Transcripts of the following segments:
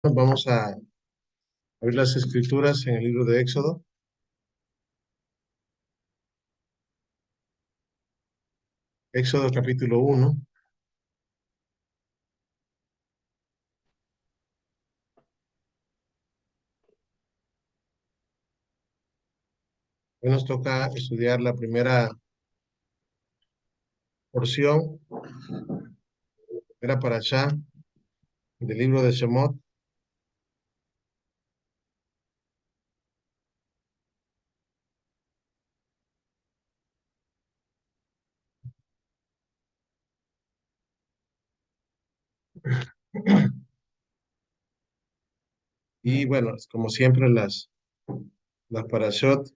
Vamos a abrir las escrituras en el libro de Éxodo. Éxodo capítulo 1. Hoy nos toca estudiar la primera porción, primera parashá del libro de Shemot. Y bueno, como siempre, las parashot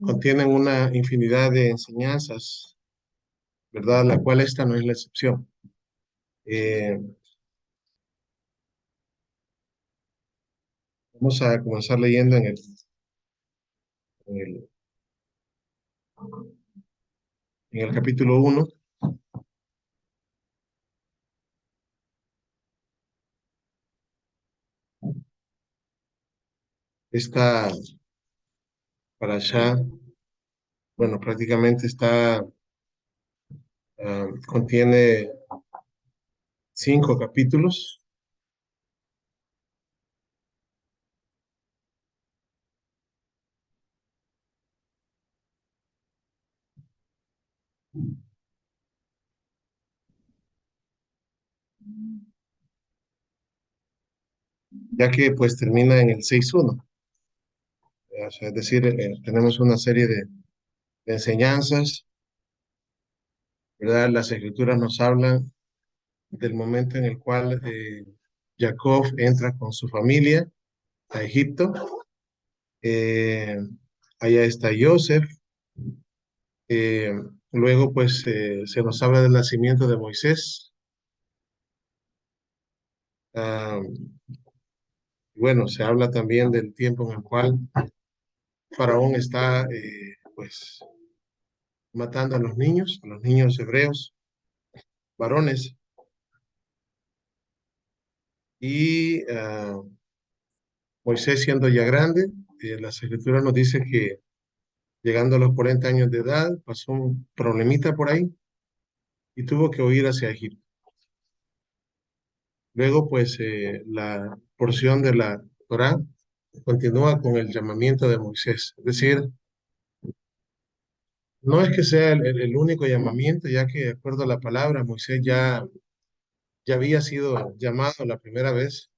contienen una infinidad de enseñanzas, ¿verdad? La cual esta no es la excepción. Vamos a comenzar leyendo en el, en el capítulo 1. Esta parashá, bueno, prácticamente contiene 5 capítulos. Ya que pues termina en el 6:1. O sea, es decir, tenemos una serie de enseñanzas, ¿verdad? Las escrituras nos hablan del momento en el cual Jacob entra con su familia a Egipto. Eh, Allá está Joseph. Eh, Luego pues se nos habla del nacimiento de Moisés. Ah, bueno, se habla también del tiempo en el cual Faraón está pues matando a los niños hebreos, varones. Y Moisés siendo ya grande, las escrituras nos dice que llegando a los 40 años de edad pasó un problemita por ahí y tuvo que huir hacia Egipto. Luego, pues, la porción de la Torá continúa con el llamamiento de Moisés. Es decir, no es que sea el único llamamiento, ya que de acuerdo a la palabra, Moisés ya había sido llamado la primera vez,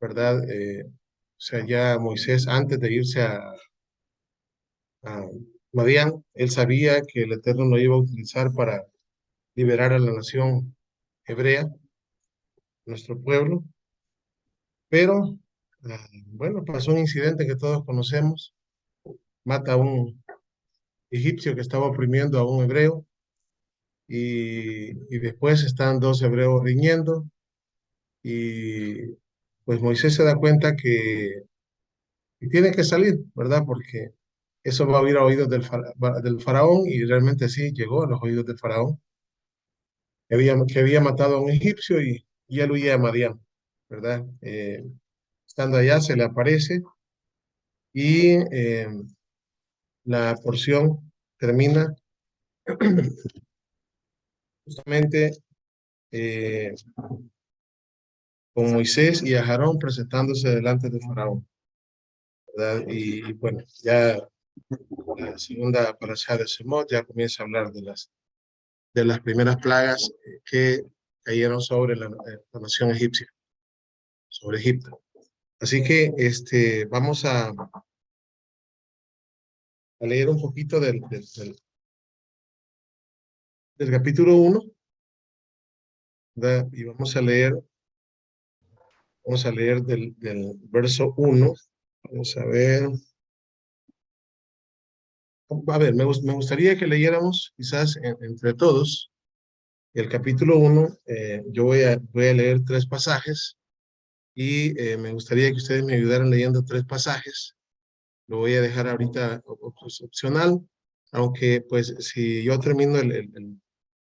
¿verdad? O sea, ya Moisés antes de irse a Madián, él sabía que el Eterno lo iba a utilizar para liberar a la nación hebrea, nuestro pueblo, pero bueno, pasó un incidente que todos conocemos, mata a un egipcio que estaba oprimiendo a un hebreo y después están dos hebreos riñendo y pues Moisés se da cuenta que tiene que salir, ¿verdad? Porque eso va a ir a oídos del faraón y realmente sí llegó a los oídos del faraón que había matado a un egipcio y él huía a Madián, ¿verdad? Estando allá se le aparece y la porción termina justamente eh, con Moisés y Aarón presentándose delante de Faraón, ¿verdad? Y bueno, ya la segunda parashá de Shemot ya comienza a hablar de las primeras plagas que cayeron sobre la nación egipcia, sobre Egipto. Así que vamos a leer un poquito del capítulo 1, ¿verdad? Y vamos a leer del verso 1. Vamos a ver. A ver, me gustaría que leyéramos quizás entre todos el capítulo 1. Yo voy a leer 3 pasajes y me gustaría que ustedes me ayudaran leyendo 3 pasajes. Lo voy a dejar ahorita opcional, aunque pues si yo termino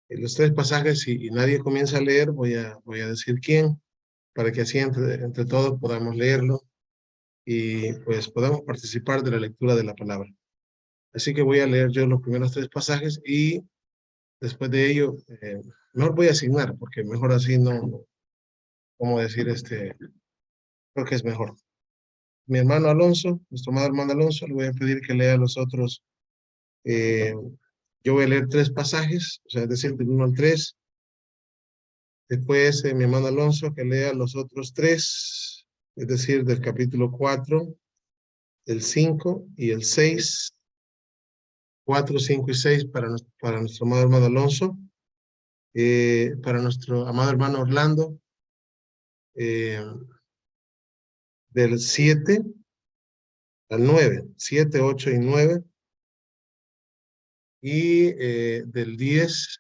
los tres pasajes y nadie comienza a leer, voy a decir quién, para que así entre todos podamos leerlo y pues podamos participar de la lectura de la palabra. Así que voy a leer yo los primeros tres pasajes y después de ello, mejor voy a asignar, porque mejor así no, ¿cómo decir? Creo que es mejor. Mi hermano Alonso, nuestro amado hermano Alonso, le voy a pedir que lea los otros. Yo voy a leer tres pasajes, o sea, es decir, del 1 al 3. Después, mi hermano Alonso, que lea los otros tres, es decir, del capítulo 4, el 5 y el 6. 4, 5 y 6 para nuestro amado hermano Alonso. Para nuestro amado hermano Orlando, del 7 al 9, 7, 8 y 9. Y del 10,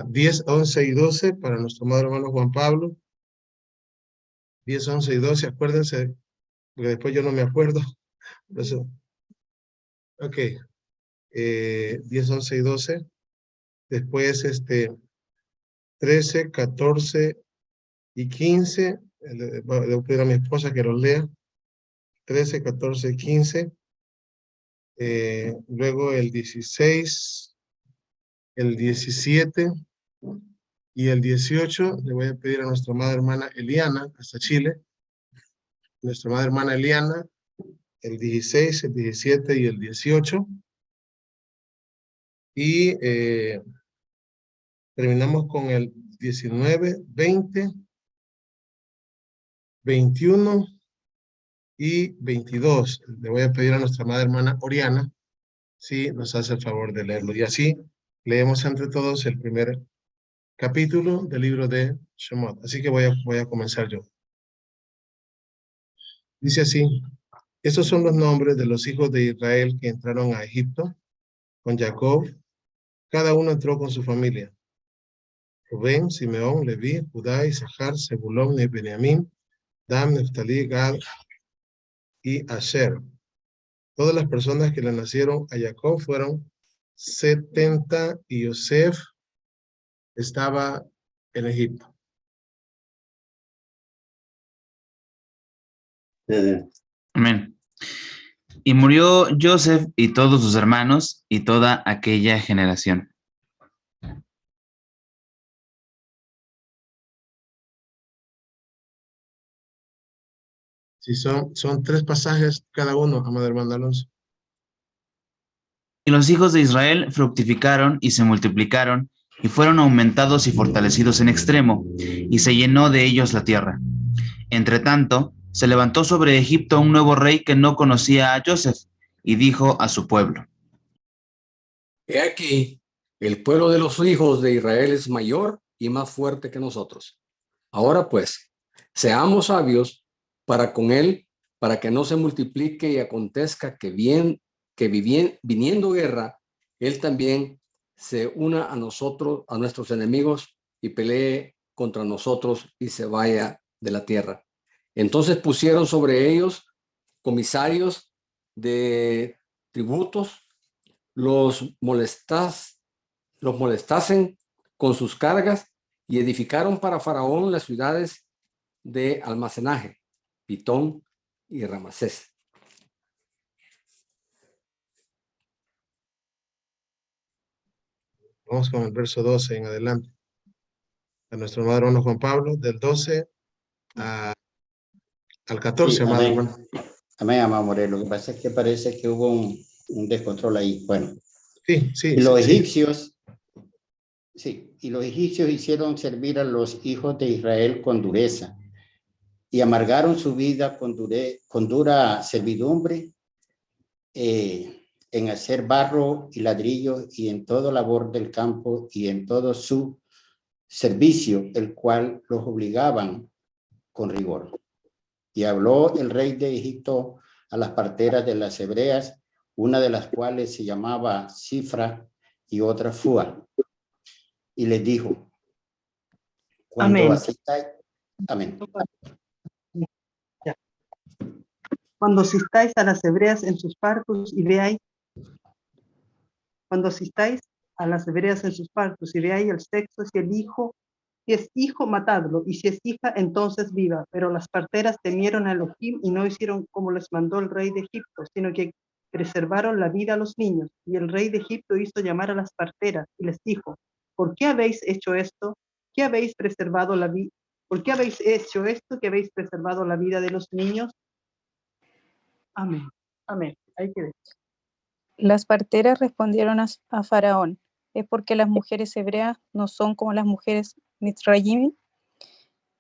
10, 11 y 12 para nuestro amado hermano Juan Pablo. 10, 11 y 12, acuérdense, porque después yo no me acuerdo. Eso. Ok, 10, 11 y 12. Después 13, 14 y 15. Le voy a pedir a mi esposa que los lea. 13, 14 y 15. Luego el 16, el 17 y el 18. Le voy a pedir a nuestra amada hermana Eliana, hasta Chile. Nuestra amada hermana Eliana, el 16, el 17 y el 18. Y terminamos con el 19, 20, 21 y 22. Le voy a pedir a nuestra amada hermana Oriana si nos hace el favor de leerlo. Y así leemos entre todos el primer capítulo del libro de Shemot. Así que voy a comenzar yo. Dice así: estos son los nombres de los hijos de Israel que entraron a Egipto con Jacob. Cada uno entró con su familia. Rubén, Simeón, Leví, Judá, Isachar, Zebulón y Benjamín, Dan, Neftalí, Gad y Asher. Todas las personas que le nacieron a Jacob fueron 70 y Yosef estaba en Egipto. Amén. Y murió Joseph y todos sus hermanos y toda aquella generación. Sí, son tres pasajes cada uno, amado hermano Alonso. Y los hijos de Israel fructificaron y se multiplicaron y fueron aumentados y fortalecidos en extremo, y se llenó de ellos la tierra. Entre tanto, se levantó sobre Egipto un nuevo rey que no conocía a Joseph, y dijo a su pueblo: He aquí, el pueblo de los hijos de Israel es mayor y más fuerte que nosotros. Ahora pues, seamos sabios para con él, para que no se multiplique y acontezca que viniendo guerra, él también se una a nosotros, a nuestros enemigos, y pelee contra nosotros y se vaya de la tierra. Entonces pusieron sobre ellos comisarios de tributos, los molestasen con sus cargas y edificaron para Faraón las ciudades de almacenaje, Pitón y Ramasés. Vamos con el verso 12 en adelante. A nuestro amado hermano Juan Pablo, del 12 al 14, Sí, amado amén. hermano. Amén, amado Moreno. Lo que pasa es que parece que hubo un descontrol ahí. Bueno, Sí, y los sí. egipcios, sí, y los egipcios hicieron servir a los hijos de Israel con dureza y amargaron su vida con dura servidumbre en hacer barro y ladrillo y en toda labor del campo y en todo su servicio, el cual los obligaban con rigor. Y habló el rey de Egipto a las parteras de las hebreas, una de las cuales se llamaba Cifra y otra Fua. Y les dijo: cuando asistáis, amén. Cuando asistáis a las hebreas en sus partos y veáis cuando asistáis a las hebreas en sus partos, y veáis el sexo, si es hijo, matadlo, y si es hija, entonces viva. Pero las parteras temieron a Elohim y no hicieron como les mandó el rey de Egipto, sino que preservaron la vida a los niños. Y el rey de Egipto hizo llamar a las parteras y les dijo: ¿por qué habéis hecho esto? ¿Qué habéis preservado la vida? ¿Por qué habéis hecho esto que habéis preservado la vida de los niños? Amén. Amén. Ahí quedé. Las parteras respondieron a Faraón: ¿es porque las mujeres hebreas no son como las mujeres mitzrayim?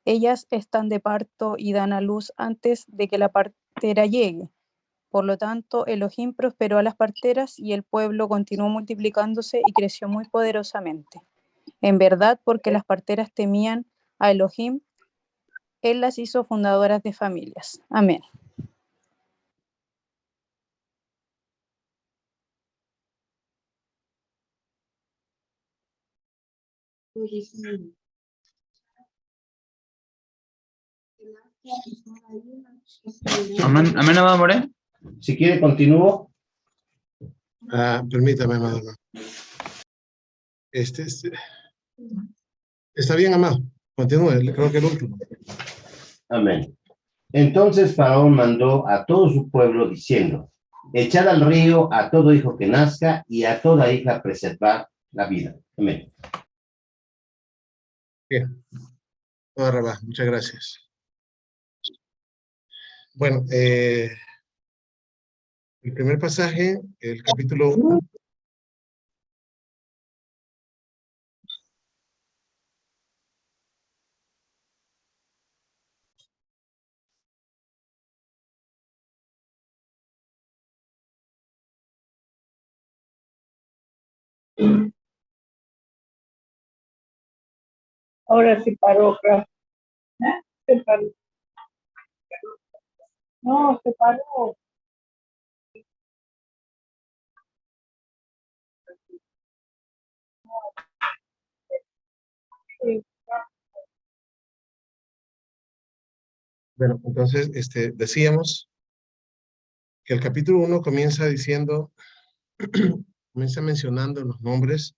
Ellas están de parto y dan a luz antes de que la partera llegue. Por lo tanto, Elohim prosperó a las parteras y el pueblo continuó multiplicándose y creció muy poderosamente. En verdad, porque las parteras temían a Elohim, Él las hizo fundadoras de familias. Amén. Amén, amén, amado More. Si quiere, continúo. Permítame, amado. Está bien, amado. Continúe, creo que el último. Amén. Entonces Faraón mandó a todo su pueblo diciendo: echad al río a todo hijo que nazca y a toda hija preservar la vida. Amén. Bien. Toda Rabá, muchas gracias. Bueno, el primer pasaje, el capítulo 1. Ahora se paró, claro. Se paró. No, se paró. Sí. Bueno, entonces, decíamos que el capítulo 1 comienza diciendo, comienza mencionando los nombres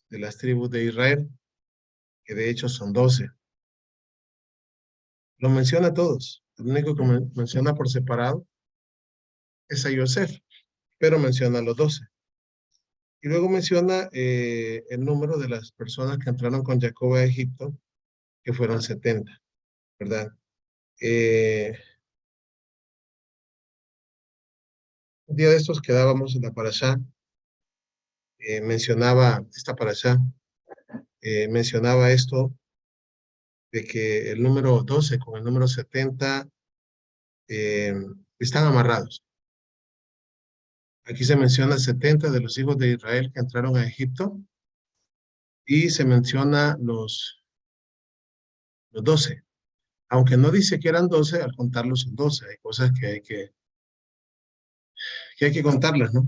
de las tribus de Israel, que de hecho son 12. Los menciona a todos. El único que menciona por separado es a Yosef, pero menciona a los 12. Y luego menciona el número de las personas que entraron con Jacob a Egipto, que fueron 70, ¿verdad? Un día de estos quedábamos en la parashá, mencionaba esta parashá, mencionaba esto de que el número 12 con el número 70 están amarrados. Aquí se menciona 70 de los hijos de Israel que entraron a Egipto y se menciona los 12. Aunque no dice que eran 12, al contarlos son 12. Hay cosas que hay que contarlas, ¿no?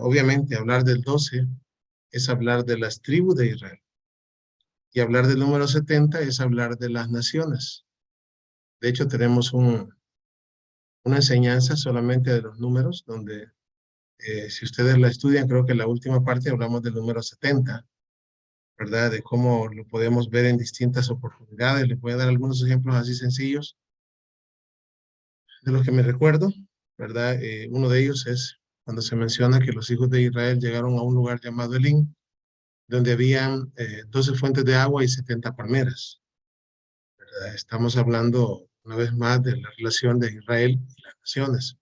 Obviamente hablar del 12 es hablar de las tribus de Israel. Y hablar del número 70 es hablar de las naciones. De hecho, tenemos una enseñanza solamente de los números, donde si ustedes la estudian, creo que en la última parte hablamos del número 70, ¿verdad? De cómo lo podemos ver en distintas oportunidades. Les voy a dar algunos ejemplos así sencillos de los que me recuerdo, ¿verdad? Uno de ellos es cuando se menciona que los hijos de Israel llegaron a un lugar llamado Elim, donde habían 12 fuentes de agua y 70 palmeras, ¿verdad? Estamos hablando una vez más de la relación de Israel y las naciones.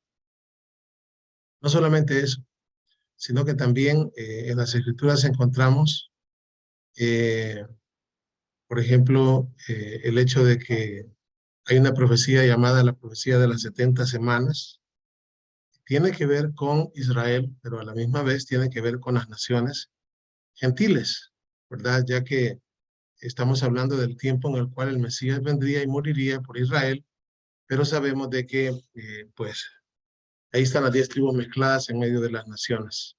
No solamente eso, sino que también en las escrituras encontramos, por ejemplo, el hecho de que hay una profecía llamada la profecía de las 70 semanas. Tiene que ver con Israel, pero a la misma vez tiene que ver con las naciones gentiles, ¿verdad? Ya que estamos hablando del tiempo en el cual el Mesías vendría y moriría por Israel, pero sabemos de que, pues, ahí están las 10 tribus mezcladas en medio de las naciones.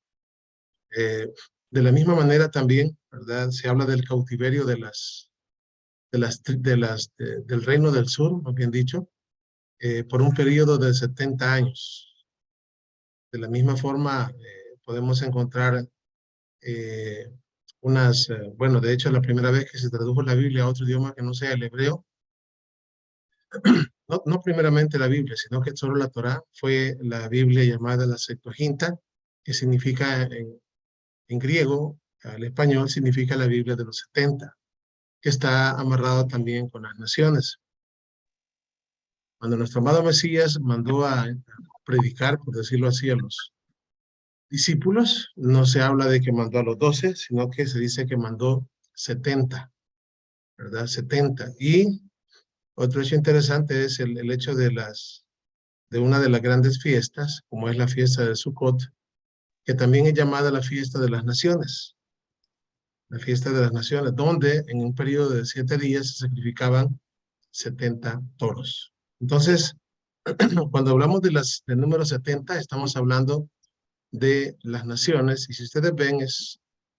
De la misma manera también, ¿verdad? Se habla del cautiverio del reino del sur, más bien dicho, por un periodo de 70 años. De la misma forma, podemos encontrar bueno, de hecho, la primera vez que se tradujo la Biblia a otro idioma que no sea el hebreo, no primeramente la Biblia, sino que solo la Torá, fue la Biblia llamada la Septuaginta, que significa en griego, al español, significa la Biblia de los 70, que está amarrado también con las naciones. Cuando nuestro amado Mesías mandó a predicar, por decirlo así, a los discípulos, no se habla de que mandó a los 12, sino que se dice que mandó 70, ¿verdad? 70. Y otro hecho interesante es el hecho de una de las grandes fiestas, como es la fiesta de Sukkot, que también es llamada la fiesta de las naciones. La fiesta de las naciones, donde en un periodo de 7 días se sacrificaban 70 toros. Entonces, cuando hablamos del número 70, estamos hablando de las naciones, y si ustedes ven,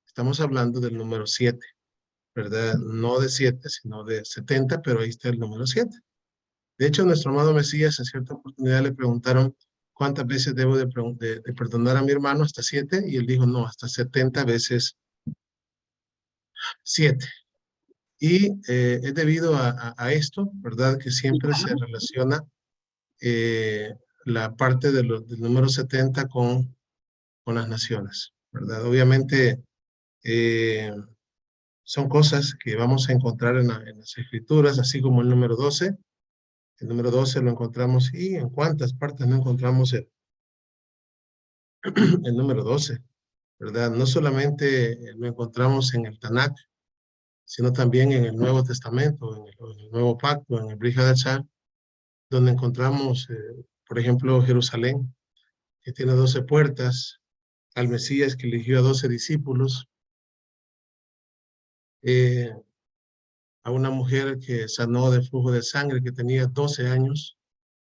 estamos hablando del número 7, ¿verdad? No de 7, sino de 70, pero ahí está el número 7. De hecho, nuestro amado Mesías en cierta oportunidad le preguntaron cuántas veces debo de perdonar a mi hermano, hasta 7, y él dijo no, hasta 70 veces 7. Y es debido a esto, ¿verdad? Que siempre se relaciona la parte del número 70 con las naciones, ¿verdad? Obviamente son cosas que vamos a encontrar en las escrituras, así como el número 12. El número 12 lo encontramos, y en cuántas partes no encontramos el número 12, ¿verdad? No solamente lo encontramos en el Tanakh, sino también en el Nuevo Testamento, en el Nuevo Pacto, en el Brit Hadashah, donde encontramos, por ejemplo, Jerusalén, que tiene 12 puertas, al Mesías que eligió a 12 discípulos, a una mujer que sanó de flujo de sangre que tenía 12 años,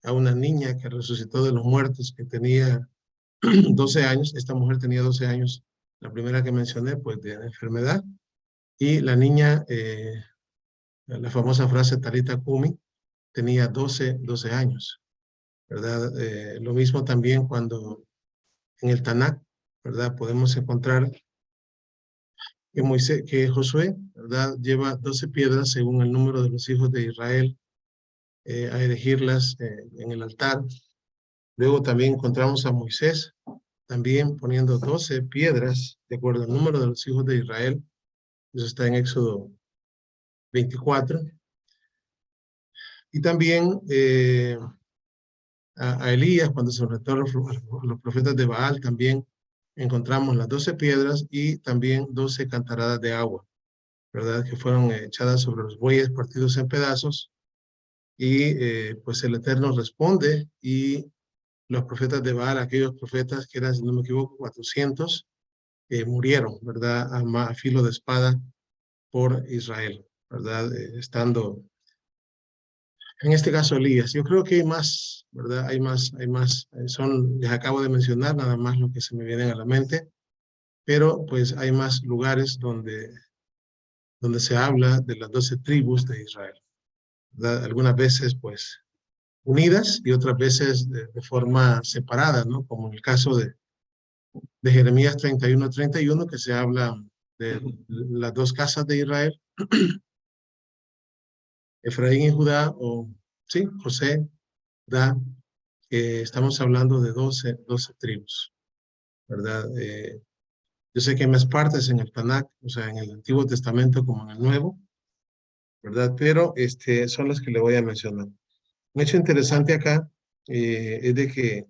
a una niña que resucitó de los muertos que tenía 12 años, esta mujer tenía 12 años, la primera que mencioné, pues de enfermedad, y la niña, la famosa frase Talita Kumi, tenía 12 años, ¿verdad? Lo mismo también cuando en el Tanakh, ¿verdad? Podemos encontrar que Josué, ¿verdad? Lleva 12 piedras según el número de los hijos de Israel a erigirlas en el altar. Luego también encontramos a Moisés también poniendo 12 piedras de acuerdo al número de los hijos de Israel. Eso está en Éxodo 24. Y también a Elías, cuando se enfrentó a los profetas de Baal, también encontramos las 12 piedras y también 12 cantaradas de agua, ¿verdad? Que fueron echadas sobre los bueyes partidos en pedazos. Y pues el Eterno responde, y los profetas de Baal, aquellos profetas que eran, si no me equivoco, 400, murieron, ¿verdad? A filo de espada por Israel, ¿verdad? Estando, en este caso, Elías. Yo creo que hay más, ¿verdad? Hay más, les acabo de mencionar nada más lo que se me vienen a la mente, pero pues hay más lugares donde se habla de las 12 tribus de Israel, ¿verdad? Algunas veces, pues, unidas, y otras veces de forma separada, ¿no? Como en el caso de Jeremías 31, que se habla de las 2 casas de Israel, Efraín y Judá, o sí, José, Judá, estamos hablando de 12 tribus, ¿verdad? Yo sé que hay más partes en el Tanakh, o sea, en el Antiguo Testamento como en el Nuevo, ¿verdad? Pero son las que le voy a mencionar. Un hecho interesante acá es de que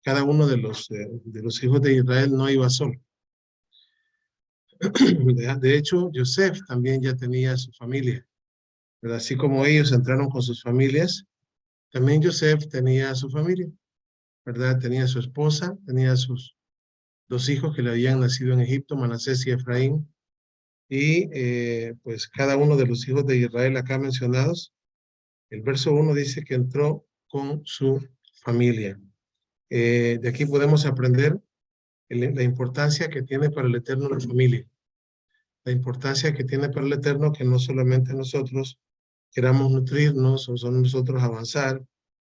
cada uno de los hijos de Israel no iba solo. De hecho, Yosef también ya tenía su familia, ¿verdad? Así como ellos entraron con sus familias, también Yosef tenía su familia, ¿verdad? Tenía su esposa, tenía sus 2 hijos que le habían nacido en Egipto, Manasés y Efraín. Y pues cada uno de los hijos de Israel acá mencionados, el verso 1 dice que entró con su familia. De aquí podemos aprender la importancia que tiene para el Eterno la familia. La importancia que tiene para el Eterno que no solamente nosotros queramos nutrirnos o son nosotros avanzar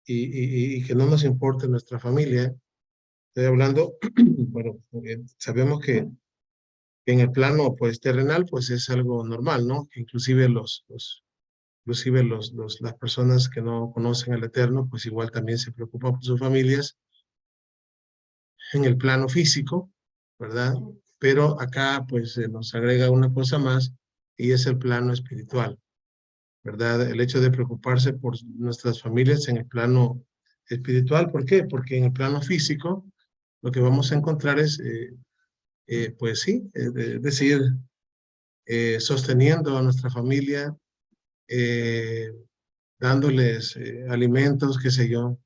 y que no nos importe nuestra familia, Estoy hablando, bueno, sabemos que en el plano pues terrenal pues es algo normal, ¿no? Que inclusive las personas que no conocen al Eterno pues igual también se preocupan por sus familias en el plano físico, ¿verdad? Pero acá pues se nos agrega una cosa más y es el plano espiritual, ¿verdad? El hecho de preocuparse por nuestras familias en el plano espiritual. ¿Por qué? Porque en el plano físico lo que vamos a encontrar es, pues sí, decir, sosteniendo a nuestra familia, dándoles alimentos, qué sé yo,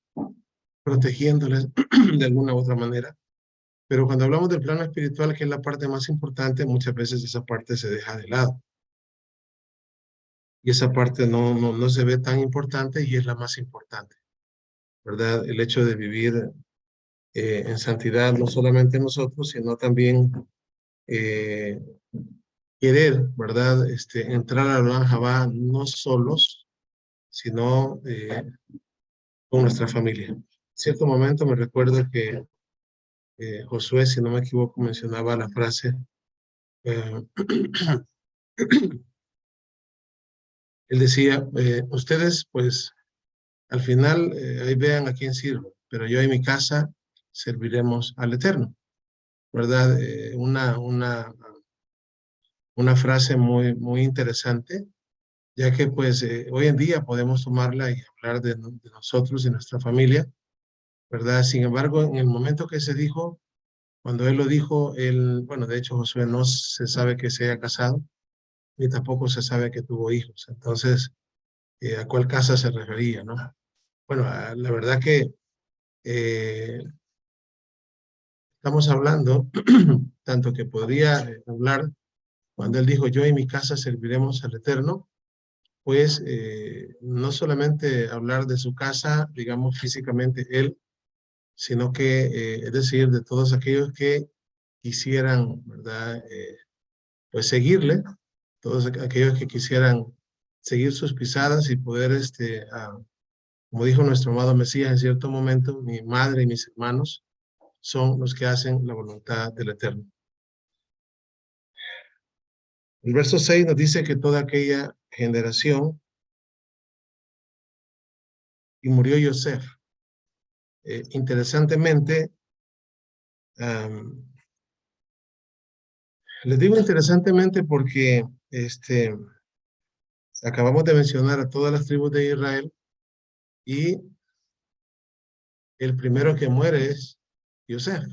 protegiéndoles de alguna u otra manera. Pero cuando hablamos del plano espiritual, que es la parte más importante, muchas veces esa parte se deja de lado. Y esa parte no se ve tan importante y es la más importante, ¿verdad? El hecho de vivir en santidad, no solamente nosotros, sino también querer, ¿verdad? Entrar a la Jabá no solos, sino con nuestra familia. En cierto momento me recuerdo que Josué, si no me equivoco, mencionaba la frase, él decía, ustedes pues al final ahí vean a quién sirvo, pero yo en mi casa serviremos al Eterno, ¿verdad? Una frase muy interesante, ya que pues hoy en día podemos tomarla y hablar de nosotros y nuestra familia, ¿verdad? Sin embargo, en el momento que se dijo, cuando él lo dijo, bueno, de hecho Josué no se sabe que se haya casado, ni tampoco se sabe que tuvo hijos. Entonces, ¿a cuál casa se refería, no? Bueno, la verdad que estamos hablando, tanto que podría hablar, cuando él dijo, yo y mi casa serviremos al Eterno, pues no solamente hablar de su casa, digamos físicamente él, sino que, es decir, de todos aquellos que quisieran, ¿verdad? Pues seguirle, todos aquellos que quisieran seguir sus pisadas y poder, como dijo nuestro amado Mesías en cierto momento, mi madre y mis hermanos son los que hacen la voluntad del Eterno. El verso 6 nos dice que toda aquella generación, y murió Yosef. Interesantemente, les digo interesantemente porque acabamos de mencionar a todas las tribus de Israel y el primero que muere es Yosef.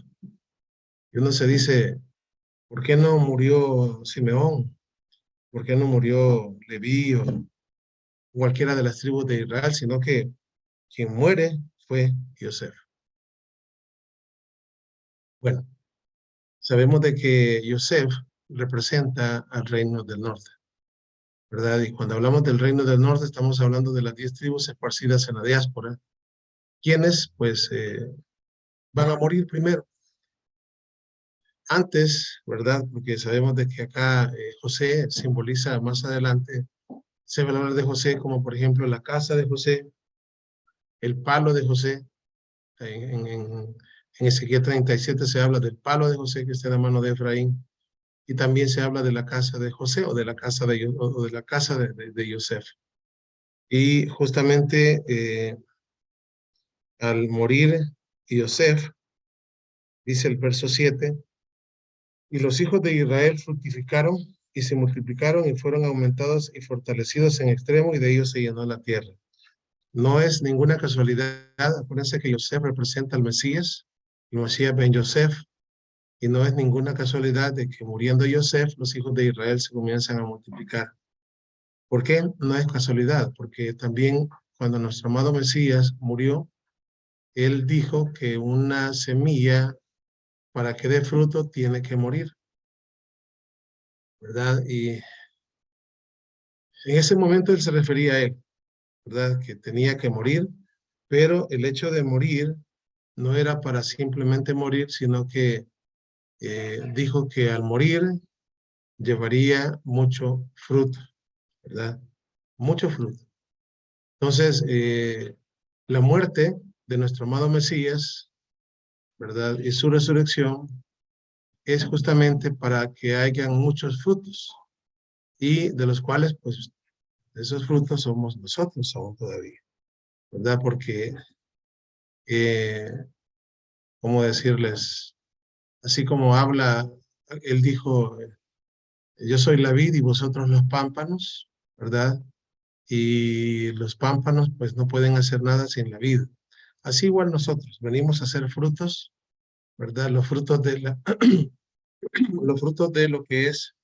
Y uno se dice, ¿por qué no murió Simeón? ¿Por qué no murió Leví o cualquiera de las tribus de Israel? Sino que quien muere fue Yosef. Bueno, sabemos de que Yosef representa al reino del norte, ¿verdad? Y cuando hablamos del reino del norte, estamos hablando de las 10 tribus esparcidas en la diáspora, quienes, pues, van a morir primero. Antes, ¿verdad? Porque sabemos de que acá José simboliza más adelante, se va a hablar de José como, por ejemplo, la casa de José, el palo de José. En Ezequiel 37 se habla del palo de José que está en la mano de Efraín. Y también se habla de la casa de José o de la casa de Yosef. Y justamente al morir Yosef, dice el verso 7, y los hijos de Israel fructificaron y se multiplicaron y fueron aumentados y fortalecidos en extremo y de ellos se llenó la tierra. No es ninguna casualidad, acuérdense que Yosef representa al Mesías, el Mesías ben Yosef, y no es ninguna casualidad de que muriendo Yosef, los hijos de Israel se comienzan a multiplicar. ¿Por qué? No es casualidad, porque también cuando nuestro amado Mesías murió, él dijo que una semilla para que dé fruto tiene que morir, ¿verdad? Y en ese momento él se refería a él, ¿verdad? Que tenía que morir, pero el hecho de morir no era para simplemente morir, sino que dijo que al morir llevaría mucho fruto, ¿verdad? Mucho fruto. Entonces, la muerte de nuestro amado Mesías ¿verdad? Y su resurrección es justamente para que hayan muchos frutos, y de los cuales, pues, esos frutos somos nosotros aún todavía, ¿verdad? Porque, ¿cómo decirles? Así como habla, él dijo, yo soy la vid y vosotros los pámpanos, ¿verdad? Y los pámpanos pues no pueden hacer nada sin la vid. Así igual nosotros venimos a hacer frutos, ¿verdad? Los frutos de la, los frutos de lo que es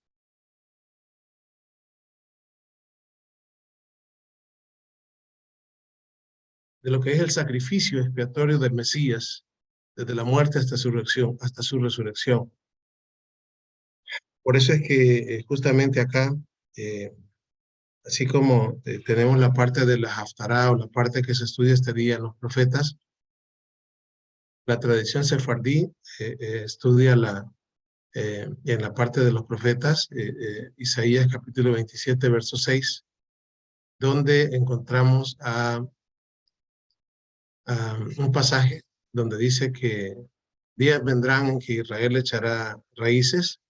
el sacrificio expiatorio del Mesías, desde la muerte hasta su resurrección, Por eso es que justamente acá, así como tenemos la parte de la Haftará, o la parte que se estudia este día en los profetas, la tradición sefardí estudia en la parte de los profetas, Isaías capítulo 27, verso 6, donde encontramos un pasaje donde dice que días vendrán en que Israel echará raíces,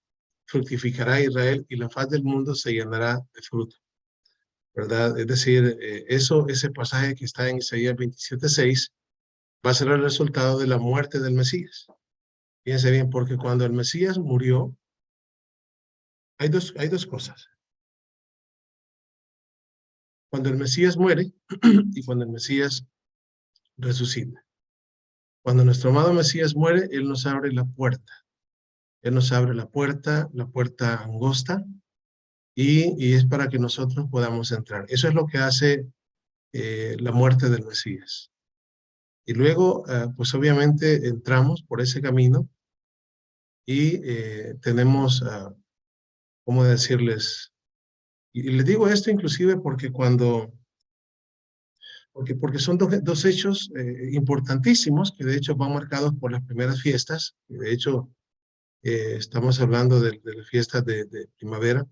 fructificará Israel y la faz del mundo se llenará de fruto, ¿verdad? Es decir, ese pasaje que está en Isaías 27:6 va a ser el resultado de la muerte del Mesías. Fíjense bien, porque cuando el Mesías murió, hay dos cosas. Cuando el Mesías muere y cuando el Mesías resucita. Cuando nuestro amado Mesías muere, Él nos abre la puerta. Él nos abre la puerta angosta, y es para que nosotros podamos entrar. Eso es lo que hace la muerte del Mesías. Y luego, pues obviamente entramos por ese camino y tenemos, ¿cómo decirles? Y les digo esto inclusive porque porque son dos hechos importantísimos que de hecho van marcados por las primeras fiestas. De hecho, estamos hablando de las fiestas de primavera.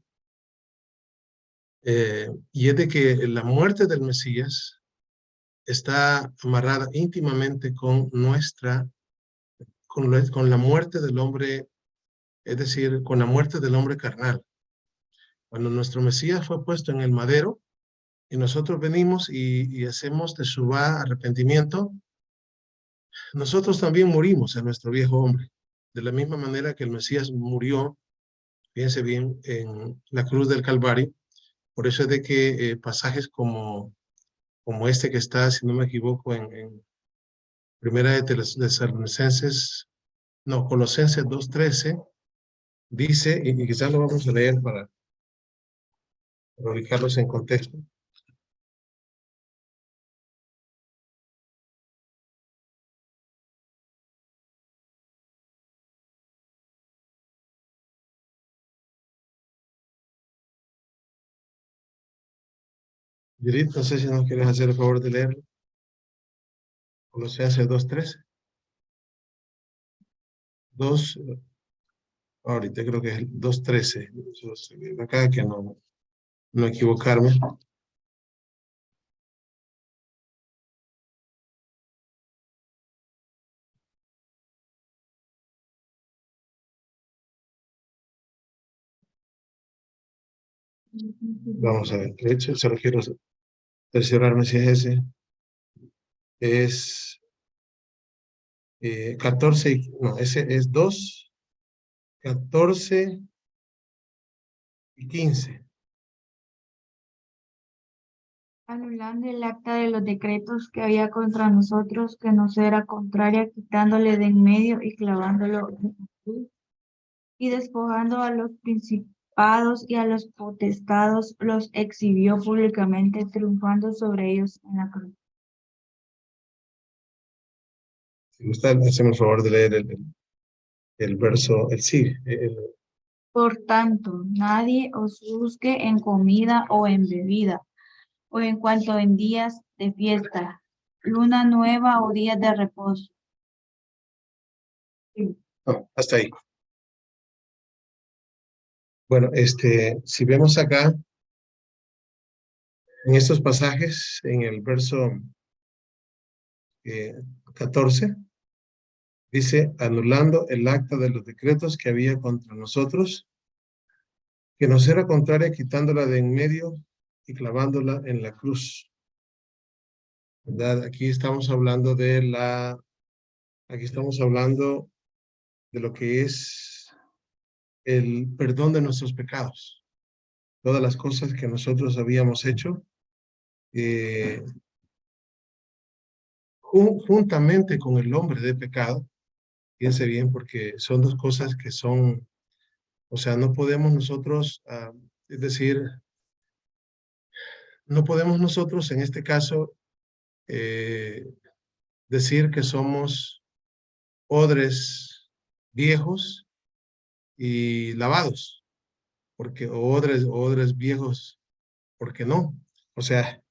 Y es de que la muerte del Mesías está amarrada íntimamente con la muerte del hombre, es decir, con la muerte del hombre carnal. Cuando nuestro Mesías fue puesto en el madero y nosotros venimos y hacemos teshuvá, arrepentimiento, nosotros también morimos en nuestro viejo hombre. De la misma manera que el Mesías murió, fíjense bien, en la cruz del Calvario. Por eso es de que pasajes como este que está, si no me equivoco, en Primera de Tesalonicenses, no, Colosenses 2:13, dice, y quizás lo vamos a leer para ubicarlos en contexto. Judith, no sé si nos quieres hacer el favor de leerlo. Colosenses 2:13. Ahorita creo que es el 2:13. Acá que no equivocarme. Vamos a ver, de hecho, se lo quiero cerciorarme si es ese. Es 14, no, ese es 2, 14 y 15. Anulando el acta de los decretos que había contra nosotros, que nos era contraria, quitándole de en medio y clavándolo en la cruz, y despojando a los principados y a los potestados, los exhibió públicamente, triunfando sobre ellos en la cruz. Si gusta, hacemos el favor de leer el verso, Por tanto, nadie os busque en comida o en bebida, o en cuanto en días de fiesta, luna nueva o días de reposo. no, hasta ahí. Bueno, si vemos acá, en estos pasajes, en el verso 14, Dice, anulando el acta de los decretos que había contra nosotros, que nos era contraria, quitándola de en medio y clavándola en la cruz. ¿Verdad? Aquí estamos hablando de lo que es el perdón de nuestros pecados. Todas las cosas que nosotros habíamos hecho, juntamente con el hombre de pecado. Fíjense bien, porque son dos cosas que son, o sea, no podemos nosotros, es decir, no podemos nosotros en este caso decir que somos odres viejos y lavados, porque o odres viejos, porque no. O sea,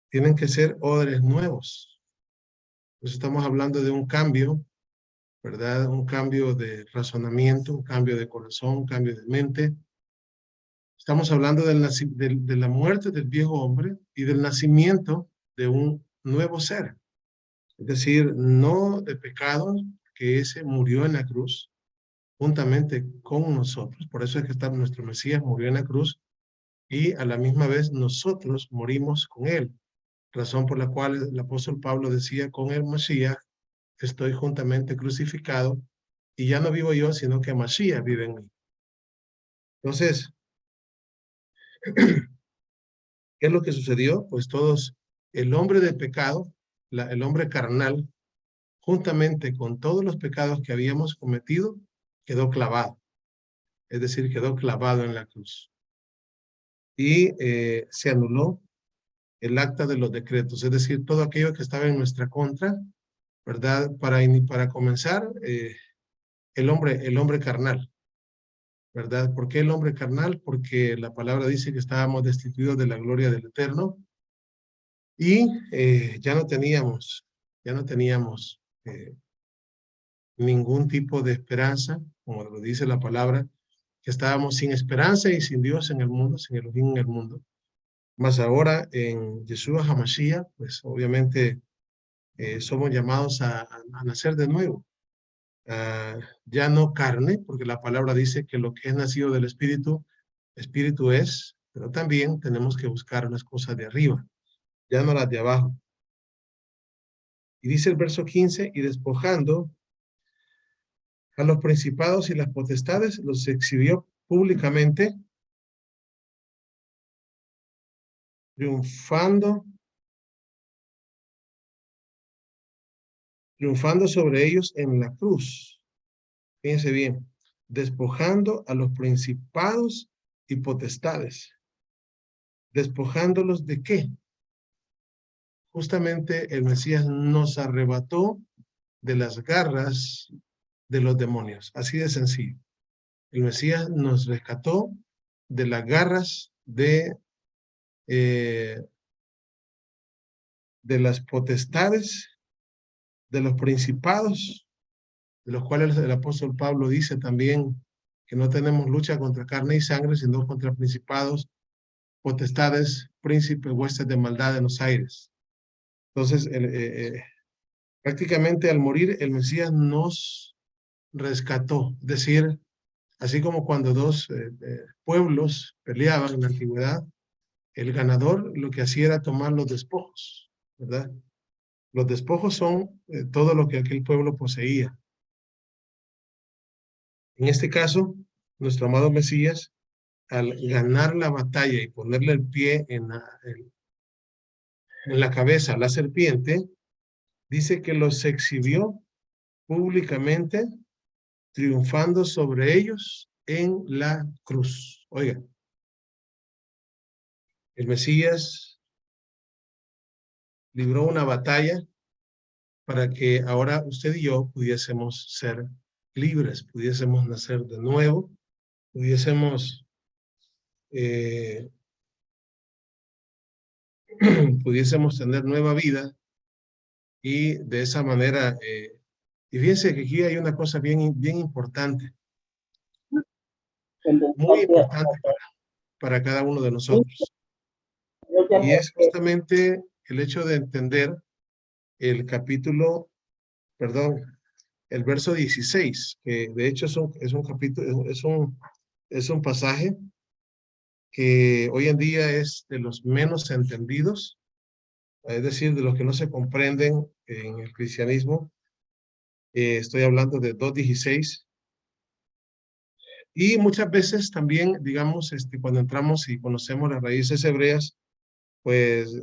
tienen que ser odres nuevos. Entonces estamos hablando de un cambio, ¿verdad? Un cambio de razonamiento, un cambio de corazón, un cambio de mente. Estamos hablando de la muerte del viejo hombre y del nacimiento de un nuevo ser. Es decir, no de pecado, que ese murió en la cruz juntamente con nosotros. Por eso es que nuestro Mesías murió en la cruz y a la misma vez nosotros morimos con él. Razón por la cual el apóstol Pablo decía, con el Mesías estoy juntamente crucificado y ya no vivo yo, sino que Mesías vive en mí. Entonces, ¿qué es lo que sucedió? Pues todos, el hombre de pecado, el hombre carnal, juntamente con todos los pecados que habíamos cometido, quedó clavado. Es decir, quedó clavado en la cruz. Y se anuló el acta de los decretos, es decir, todo aquello que estaba en nuestra contra, ¿verdad? Para comenzar, el hombre carnal, ¿verdad? ¿Por qué el hombre carnal? Porque la palabra dice que estábamos destituidos de la gloria del Eterno y ya no teníamos ningún tipo de esperanza, como lo dice la palabra, que estábamos sin esperanza y sin Dios en el mundo, sin Elohim en el mundo. Más ahora en Yeshua HaMashiach, pues obviamente somos llamados a nacer de nuevo. Ya no carne, porque la palabra dice que lo que es nacido del Espíritu, Espíritu es, pero también tenemos que buscar las cosas de arriba, ya no las de abajo. Y dice el verso 15, y despojando a los principados y las potestades, los exhibió públicamente, triunfando sobre ellos en la cruz. Fíjense bien, despojando a los principados y potestades. ¿Despojándolos de qué? Justamente el Mesías nos arrebató de las garras de los demonios. Así de sencillo. El Mesías nos rescató de las garras de las potestades, de los principados, de los cuales el apóstol Pablo dice también que no tenemos lucha contra carne y sangre, sino contra principados, potestades, príncipes, huestes de maldad en los aires. Entonces, prácticamente al morir, el Mesías nos rescató. Es decir, así como cuando dos pueblos peleaban en la antigüedad, el ganador lo que hacía era tomar los despojos, ¿verdad? Los despojos son todo lo que aquel pueblo poseía. En este caso, nuestro amado Mesías, al ganar la batalla y ponerle el pie en la cabeza a la serpiente, dice que los exhibió públicamente, triunfando sobre ellos en la cruz. Oiga, el Mesías libró una batalla para que ahora usted y yo pudiésemos ser libres, pudiésemos nacer de nuevo, pudiésemos tener nueva vida y de esa manera, y fíjense que aquí hay una cosa bien importante, muy importante para cada uno de nosotros, y es justamente el hecho de entender el capítulo, perdón, el verso 16, que de hecho es un capítulo, es un pasaje que hoy en día es de los menos entendidos, es decir, de los que no se comprenden en el cristianismo. Estoy hablando de 2:16. Y muchas veces también, digamos, cuando entramos y conocemos las raíces hebreas, pues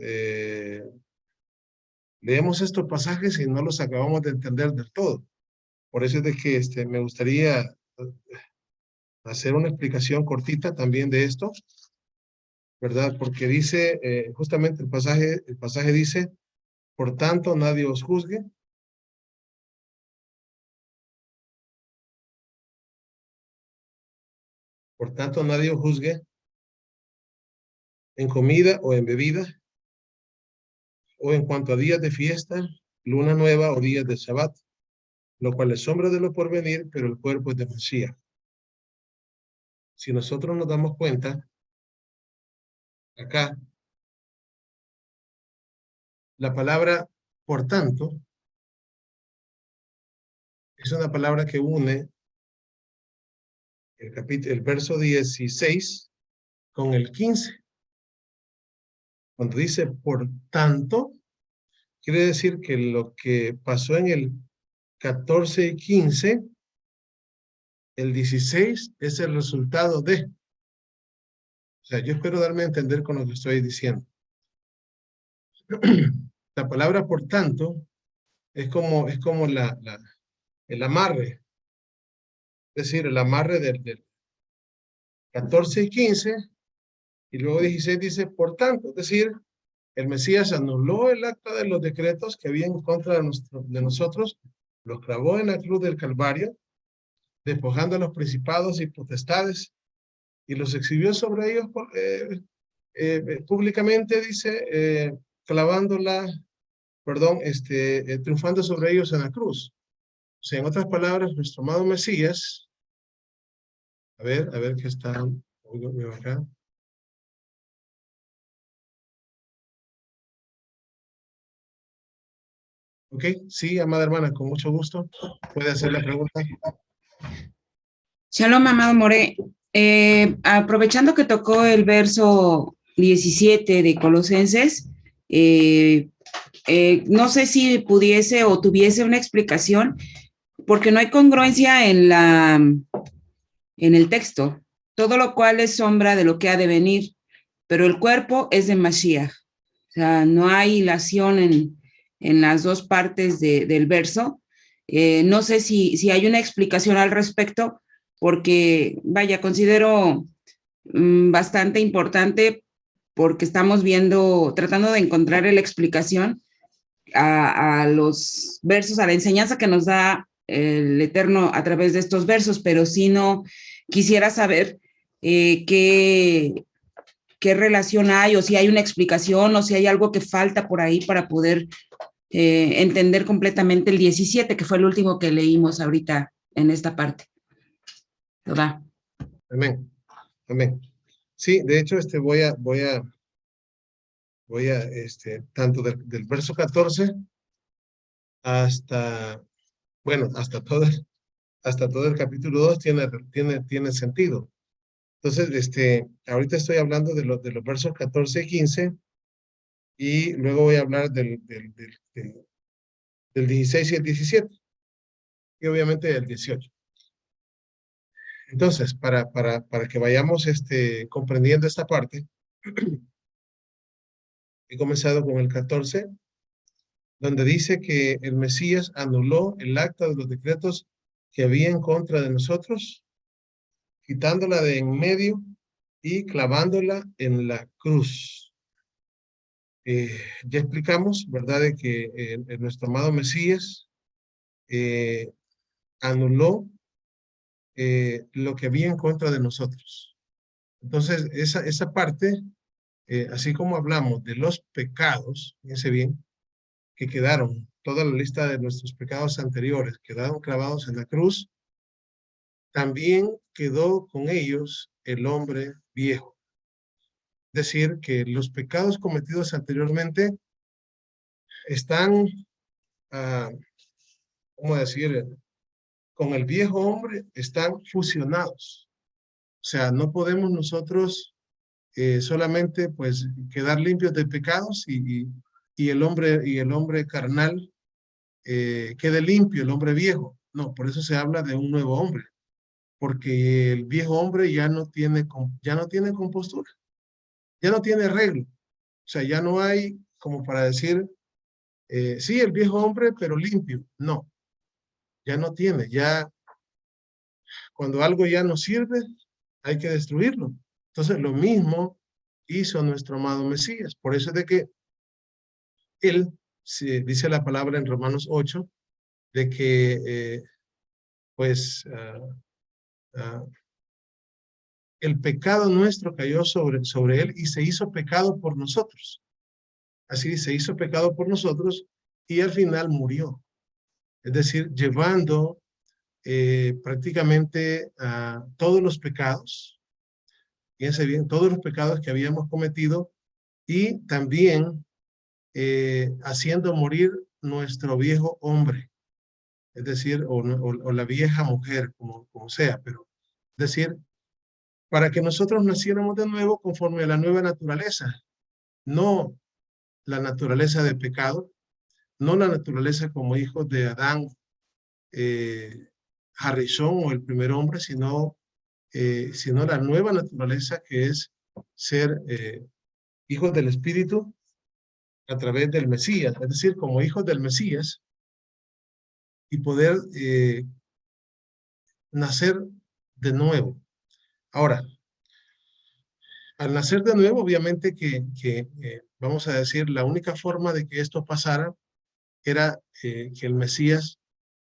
leemos estos pasajes y no los acabamos de entender del todo. Por eso es de que me gustaría hacer una explicación cortita también de esto, ¿verdad? Porque dice, justamente el pasaje dice, por tanto nadie os juzgue. Por tanto nadie os juzgue en comida o en bebida, o en cuanto a días de fiesta, luna nueva o días de Shabbat, lo cual es sombra de lo porvenir, pero el cuerpo es de Mashiach. Si nosotros nos damos cuenta, acá, la palabra por tanto es una palabra que une el verso 16 con el 15. Cuando dice por tanto, quiere decir que lo que pasó en el 14 y 15, el 16 es el resultado de. O sea, yo espero darme a entender con lo que estoy diciendo. La palabra por tanto es como el amarre. Es decir, el amarre del 14 y 15, y luego 16 dice por tanto. Es decir, el Mesías anuló el acta de los decretos que había en contra de nosotros, los clavó en la cruz del Calvario, despojando a los principados y potestades, y los exhibió sobre ellos públicamente, dice, triunfando sobre ellos en la cruz. O sea, en otras palabras, nuestro amado Mesías, a ver qué está, acá. Ok, sí, amada hermana, con mucho gusto. Puede hacer la pregunta. Shalom, amado More. Aprovechando que tocó el verso 17 de Colosenses, no sé si pudiese o tuviese una explicación, porque no hay congruencia en el texto, todo lo cual es sombra de lo que ha de venir, pero el cuerpo es de Mashiach. O sea, no hay hilación en las dos partes del verso. No sé si hay una explicación al respecto, porque, vaya, considero bastante importante, porque estamos tratando de encontrar la explicación a los versos, a la enseñanza que nos da el Eterno a través de estos versos, pero si no, quisiera saber qué relación hay, o si hay una explicación, o si hay algo que falta por ahí para poder entender completamente el 17, que fue el último que leímos ahorita en esta parte. ¿Verdad? Amén. Amén. Sí, de hecho, voy a tanto del verso 14 hasta todo el capítulo 2 tiene sentido. Entonces, ahorita estoy hablando de los versos 14 y 15, y luego voy a hablar del 16 y el 17, y obviamente del 18. Entonces, para que vayamos comprendiendo esta parte, he comenzado con el 14, donde dice que el Mesías anuló el acta de los decretos que había en contra de nosotros, quitándola de en medio y clavándola en la cruz. Ya explicamos, ¿verdad?, de que nuestro amado Mesías anuló lo que había en contra de nosotros. Entonces, esa parte, así como hablamos de los pecados, fíjense bien, que quedaron, toda la lista de nuestros pecados anteriores quedaron clavados en la cruz, también quedó con ellos el hombre viejo. Es decir, que los pecados cometidos anteriormente están, ¿cómo decir?, con el viejo hombre están fusionados. O sea, no podemos nosotros solamente pues quedar limpios de pecados y el hombre carnal quede limpio, el hombre viejo. No, por eso se habla de un nuevo hombre, porque el viejo hombre ya no tiene compostura, ya no tiene arreglo. O sea, ya no hay como para decir, sí, el viejo hombre, pero limpio. No, ya no tiene, ya cuando algo ya no sirve, hay que destruirlo. Entonces, lo mismo hizo nuestro amado Mesías. Por eso es de que él, dice la palabra en Romanos 8, de que el pecado nuestro cayó sobre él y se hizo pecado por nosotros. Así se hizo pecado por nosotros y al final murió. Es decir, llevando prácticamente todos los pecados, fíjense bien, todos los pecados que habíamos cometido y también haciendo morir nuestro viejo hombre, es decir, o la vieja mujer, como sea, pero es decir, para que nosotros naciéramos de nuevo conforme a la nueva naturaleza, no la naturaleza de pecado, no la naturaleza como hijos de Adán, Harrison o el primer hombre, sino la nueva naturaleza que es ser hijos del Espíritu a través del Mesías, es decir, como hijos del Mesías y poder nacer de nuevo. Ahora, al nacer de nuevo, obviamente que vamos a decir, la única forma de que esto pasara era que el Mesías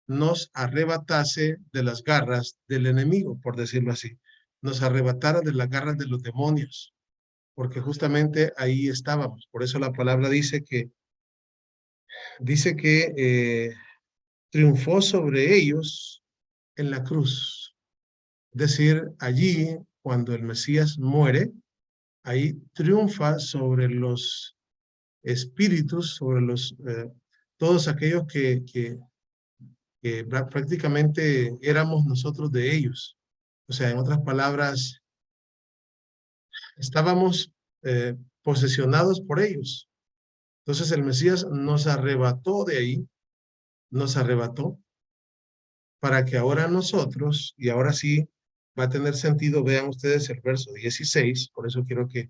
nos arrebatase de las garras del enemigo, por decirlo así. Nos arrebatara de las garras de los demonios, porque justamente ahí estábamos. Por eso la palabra dice que triunfó sobre ellos en la cruz. Es decir, allí, cuando el Mesías muere, ahí triunfa sobre los espíritus, sobre todos aquellos que prácticamente éramos nosotros de ellos. O sea, en otras palabras, estábamos posesionados por ellos. Entonces el Mesías nos arrebató de ahí, nos arrebató para que ahora nosotros, y ahora sí va a tener sentido, vean ustedes el verso 16, por eso quiero que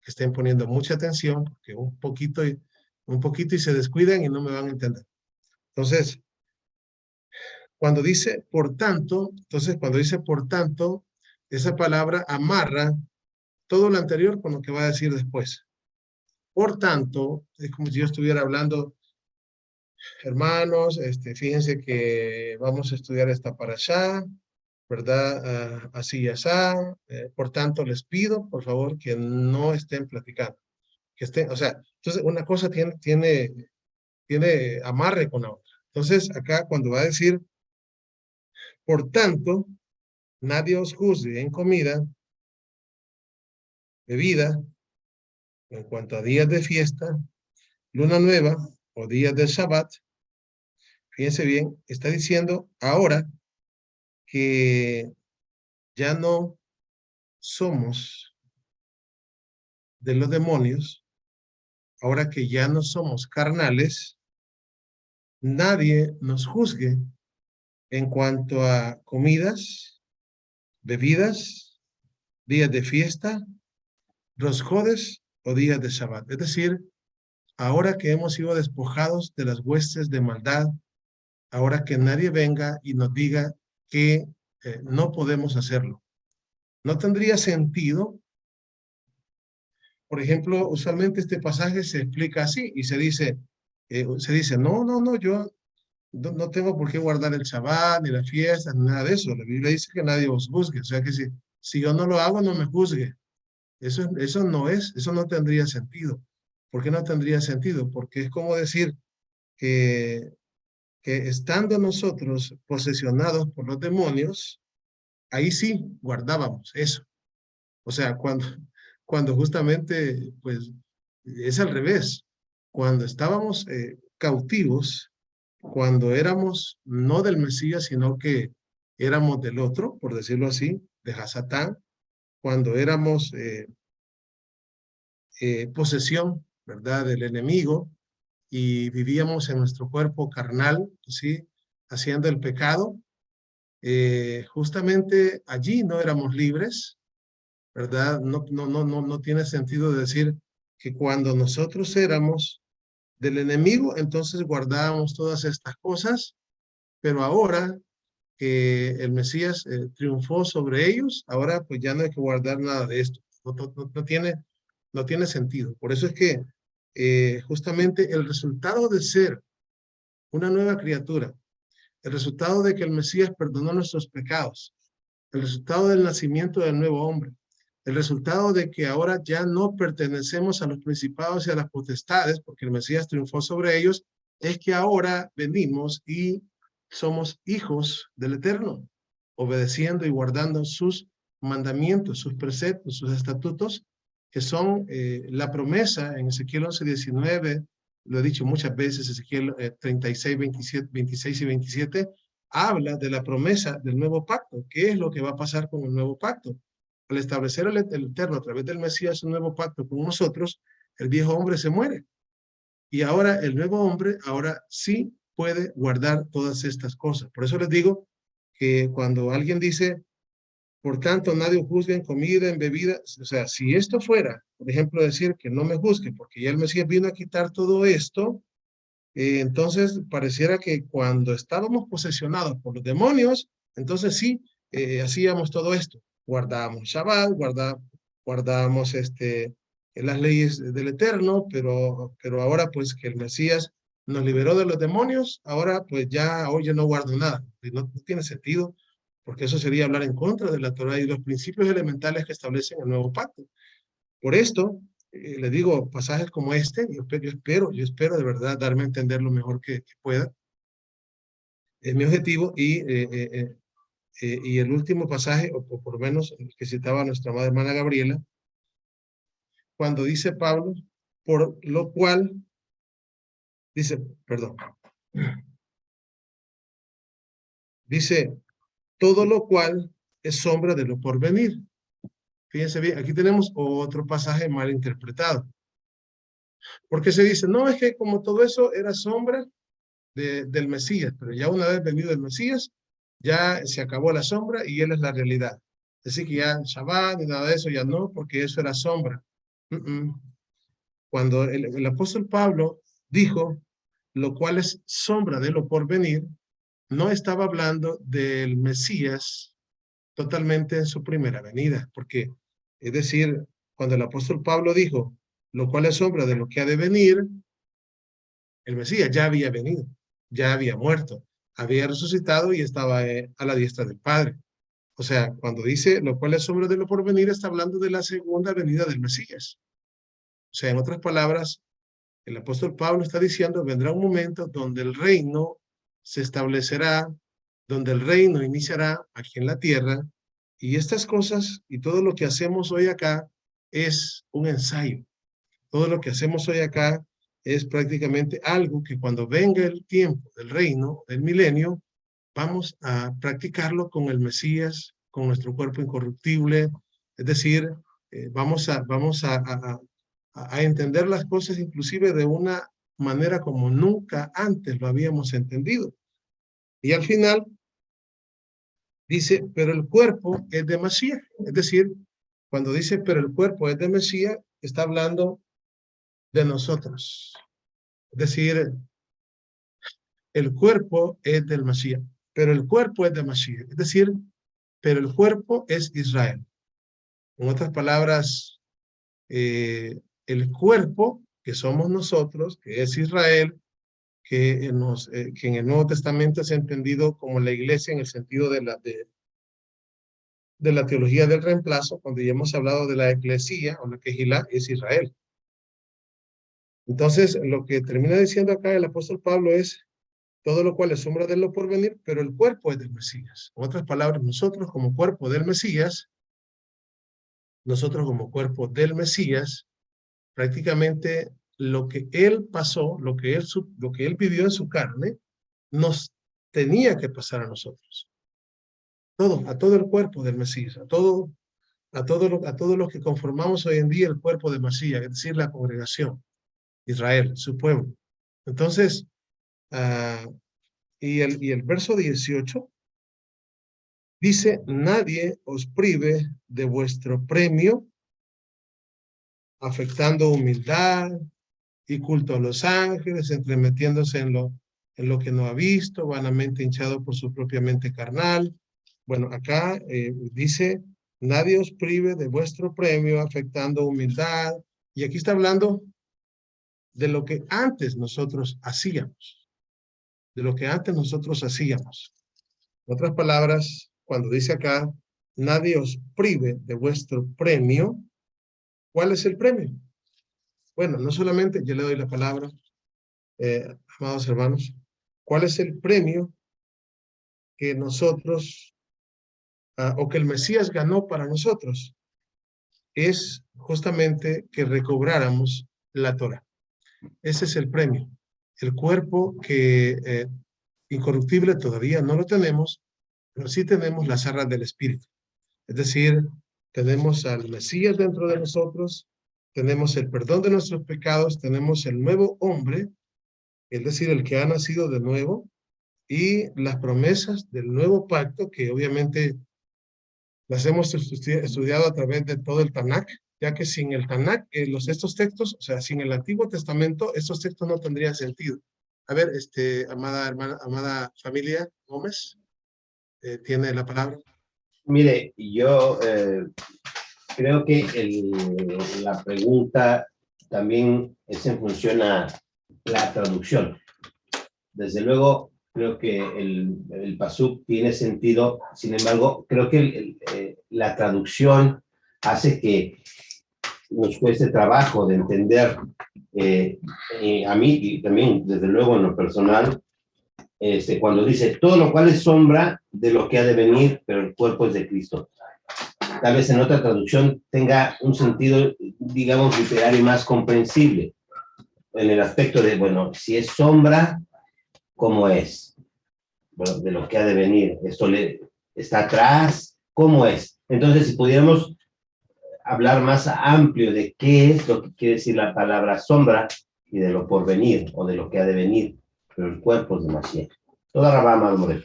estén poniendo mucha atención, porque un poquito y se descuidan y no me van a entender. Entonces, cuando dice por tanto, esa palabra amarra todo lo anterior con lo que va a decir después. Por tanto, es como si yo estuviera hablando, hermanos, fíjense que vamos a estudiar esta parashá, ¿verdad? Así y así. Por tanto, les pido, por favor, que no estén platicando. Que estén, o sea, entonces una cosa tiene amarre con la otra. Entonces, acá cuando va a decir, por tanto, nadie os juzgue en comida, bebida, en cuanto a días de fiesta, luna nueva o días del Shabbat. Fíjense bien, está diciendo ahora que ya no somos de los demonios, ahora que ya no somos carnales, nadie nos juzgue en cuanto a comidas, bebidas, días de fiesta, rosjodes o días de Shabbat. Es decir, ahora que hemos sido despojados de las huestes de maldad, ahora que nadie venga y nos diga que no podemos hacerlo. No tendría sentido, por ejemplo, usualmente este pasaje se explica así y se dice, no, yo no tengo por qué guardar el Shabbat, ni las fiestas, ni nada de eso. La Biblia dice que nadie os juzgue, o sea que si yo no lo hago, no me juzgue. Eso no tendría sentido. ¿Por qué no tendría sentido? Porque es como decir que estando nosotros posesionados por los demonios, ahí sí guardábamos eso. O sea, cuando justamente, pues, es al revés. Cuando estábamos cautivos, cuando éramos no del Mesías, sino que éramos del otro, por decirlo así, de Hasatán, cuando éramos posesión, ¿verdad?, del enemigo, y vivíamos en nuestro cuerpo carnal, ¿sí?, haciendo el pecado, justamente allí no éramos libres, ¿verdad? No tiene sentido decir que cuando nosotros éramos del enemigo, entonces guardábamos todas estas cosas, pero ahora que el Mesías triunfó sobre ellos, ahora pues ya no hay que guardar nada de esto. No tiene sentido. Por eso es que justamente el resultado de ser una nueva criatura, el resultado de que el Mesías perdonó nuestros pecados, el resultado del nacimiento del nuevo hombre, el resultado de que ahora ya no pertenecemos a los principados y a las potestades, porque el Mesías triunfó sobre ellos, es que ahora venimos y somos hijos del Eterno, obedeciendo y guardando sus mandamientos, sus preceptos, sus estatutos, que son la promesa en Ezequiel 11:19, lo he dicho muchas veces, Ezequiel 36, 27, 26 y 27, habla de la promesa del nuevo pacto. ¿Qué es lo que va a pasar con el nuevo pacto? Al establecer el Eterno a través del Mesías un nuevo pacto con nosotros, el viejo hombre se muere. Y ahora el nuevo hombre, ahora sí puede guardar todas estas cosas. Por eso les digo que cuando alguien dice, por tanto, nadie juzgue en comida, en bebida, o sea, si esto fuera, por ejemplo, decir que no me juzgue, porque ya el Mesías vino a quitar todo esto, entonces pareciera que cuando estábamos posesionados por los demonios, entonces sí, hacíamos todo esto. Guardábamos Shabbat, guardábamos las leyes del Eterno, pero ahora pues que el Mesías nos liberó de los demonios, ahora pues ya hoy ya no guardo nada. No tiene sentido, porque eso sería hablar en contra de la Torah y los principios elementales que establecen el nuevo pacto. Por esto, le digo, pasajes como este, yo espero de verdad darme a entender lo mejor que pueda. Es mi objetivo y el último pasaje, o por lo menos el que citaba nuestra madre hermana Gabriela, cuando dice Pablo, por lo cual, dice, perdón, dice, todo lo cual es sombra de lo por venir. Fíjense bien, aquí tenemos otro pasaje mal interpretado. Porque se dice, no, es que como todo eso era sombra del Mesías, pero ya una vez venido el Mesías, ya se acabó la sombra y él es la realidad. Así que ya Shabbat ni nada de eso ya no, porque eso era sombra. Cuando el apóstol Pablo dijo, lo cual es sombra de lo por venir, no estaba hablando del Mesías totalmente en su primera venida, porque, es decir, cuando el apóstol Pablo dijo, lo cual es sombra de lo que ha de venir, el Mesías ya había venido, ya había muerto, había resucitado y estaba a la diestra del Padre. O sea, cuando dice lo cual es sombra de lo por venir, está hablando de la segunda venida del Mesías. O sea, en otras palabras, el apóstol Pablo está diciendo, vendrá un momento donde el reino se establecerá, donde el reino iniciará aquí en la tierra, y estas cosas y todo lo que hacemos hoy acá es un ensayo. Todo lo que hacemos hoy acá es prácticamente algo que cuando venga el tiempo del reino, del milenio, vamos a practicarlo con el Mesías, con nuestro cuerpo incorruptible, es decir, vamos a entender las cosas inclusive de una manera como nunca antes lo habíamos entendido. Y al final dice, pero el cuerpo es de Mesías. Es decir, cuando dice, pero el cuerpo es de Mesías, está hablando de nosotros. Es decir, el cuerpo es del Mesías, pero el cuerpo es de Mesías. Es decir, pero el cuerpo es Israel. En otras palabras, el cuerpo que somos nosotros, que es Israel, que en el Nuevo Testamento se ha entendido como la iglesia en el sentido de la teología del reemplazo, cuando ya hemos hablado de la eclesía, o la quejilá, es Israel. Entonces, lo que termina diciendo acá el apóstol Pablo es, todo lo cual es sombra de lo por venir, pero el cuerpo es del Mesías. En otras palabras, nosotros como cuerpo del Mesías, prácticamente lo que él pasó, lo que él vivió en su carne, nos tenía que pasar a nosotros. A todo el cuerpo del Mesías, a todos los que conformamos hoy en día el cuerpo de Mesías, es decir, la congregación, Israel, su pueblo. Entonces, y el verso 18 dice, nadie os prive de vuestro premio, afectando humildad y culto a los ángeles, entremetiéndose en lo que no ha visto, vanamente hinchado por su propia mente carnal. Bueno, acá dice, nadie os prive de vuestro premio, afectando humildad. Y aquí está hablando de lo que antes nosotros hacíamos. De lo que antes nosotros hacíamos. En otras palabras, cuando dice acá, nadie os prive de vuestro premio, ¿cuál es el premio? Bueno, no solamente, yo le doy la palabra, amados hermanos, ¿cuál es el premio que nosotros, o que el Mesías ganó para nosotros? Es justamente que recobráramos la Torah. Ese es el premio. El cuerpo que incorruptible todavía no lo tenemos, pero sí tenemos las arras del Espíritu. Es decir, tenemos al Mesías dentro de nosotros, tenemos el perdón de nuestros pecados, tenemos el nuevo hombre, es decir, el que ha nacido de nuevo, y las promesas del nuevo pacto, que obviamente las hemos estudiado a través de todo el Tanakh, ya que sin el Tanakh, estos textos, o sea, sin el Antiguo Testamento, estos textos no tendrían sentido. A ver, amada hermana, amada familia Gómez, tiene la palabra. Mire, yo creo que la pregunta también es en función a la traducción. Desde luego, creo que el pasuk tiene sentido, sin embargo, creo que la traducción hace que nos cueste trabajo de entender, a mí y también, desde luego, en lo personal, cuando dice, todo lo cual es sombra de lo que ha de venir, pero el cuerpo es de Cristo. Tal vez en otra traducción tenga un sentido, digamos, literario más comprensible, en el aspecto de, bueno, si es sombra, ¿cómo es? Bueno, de lo que ha de venir. ¿Esto está atrás? ¿Cómo es? Entonces, si pudiéramos hablar más amplio de qué es lo que quiere decir la palabra sombra y de lo por venir, o de lo que ha de venir, pero el cuerpo es de Mashiach. Toda la rama del modelo.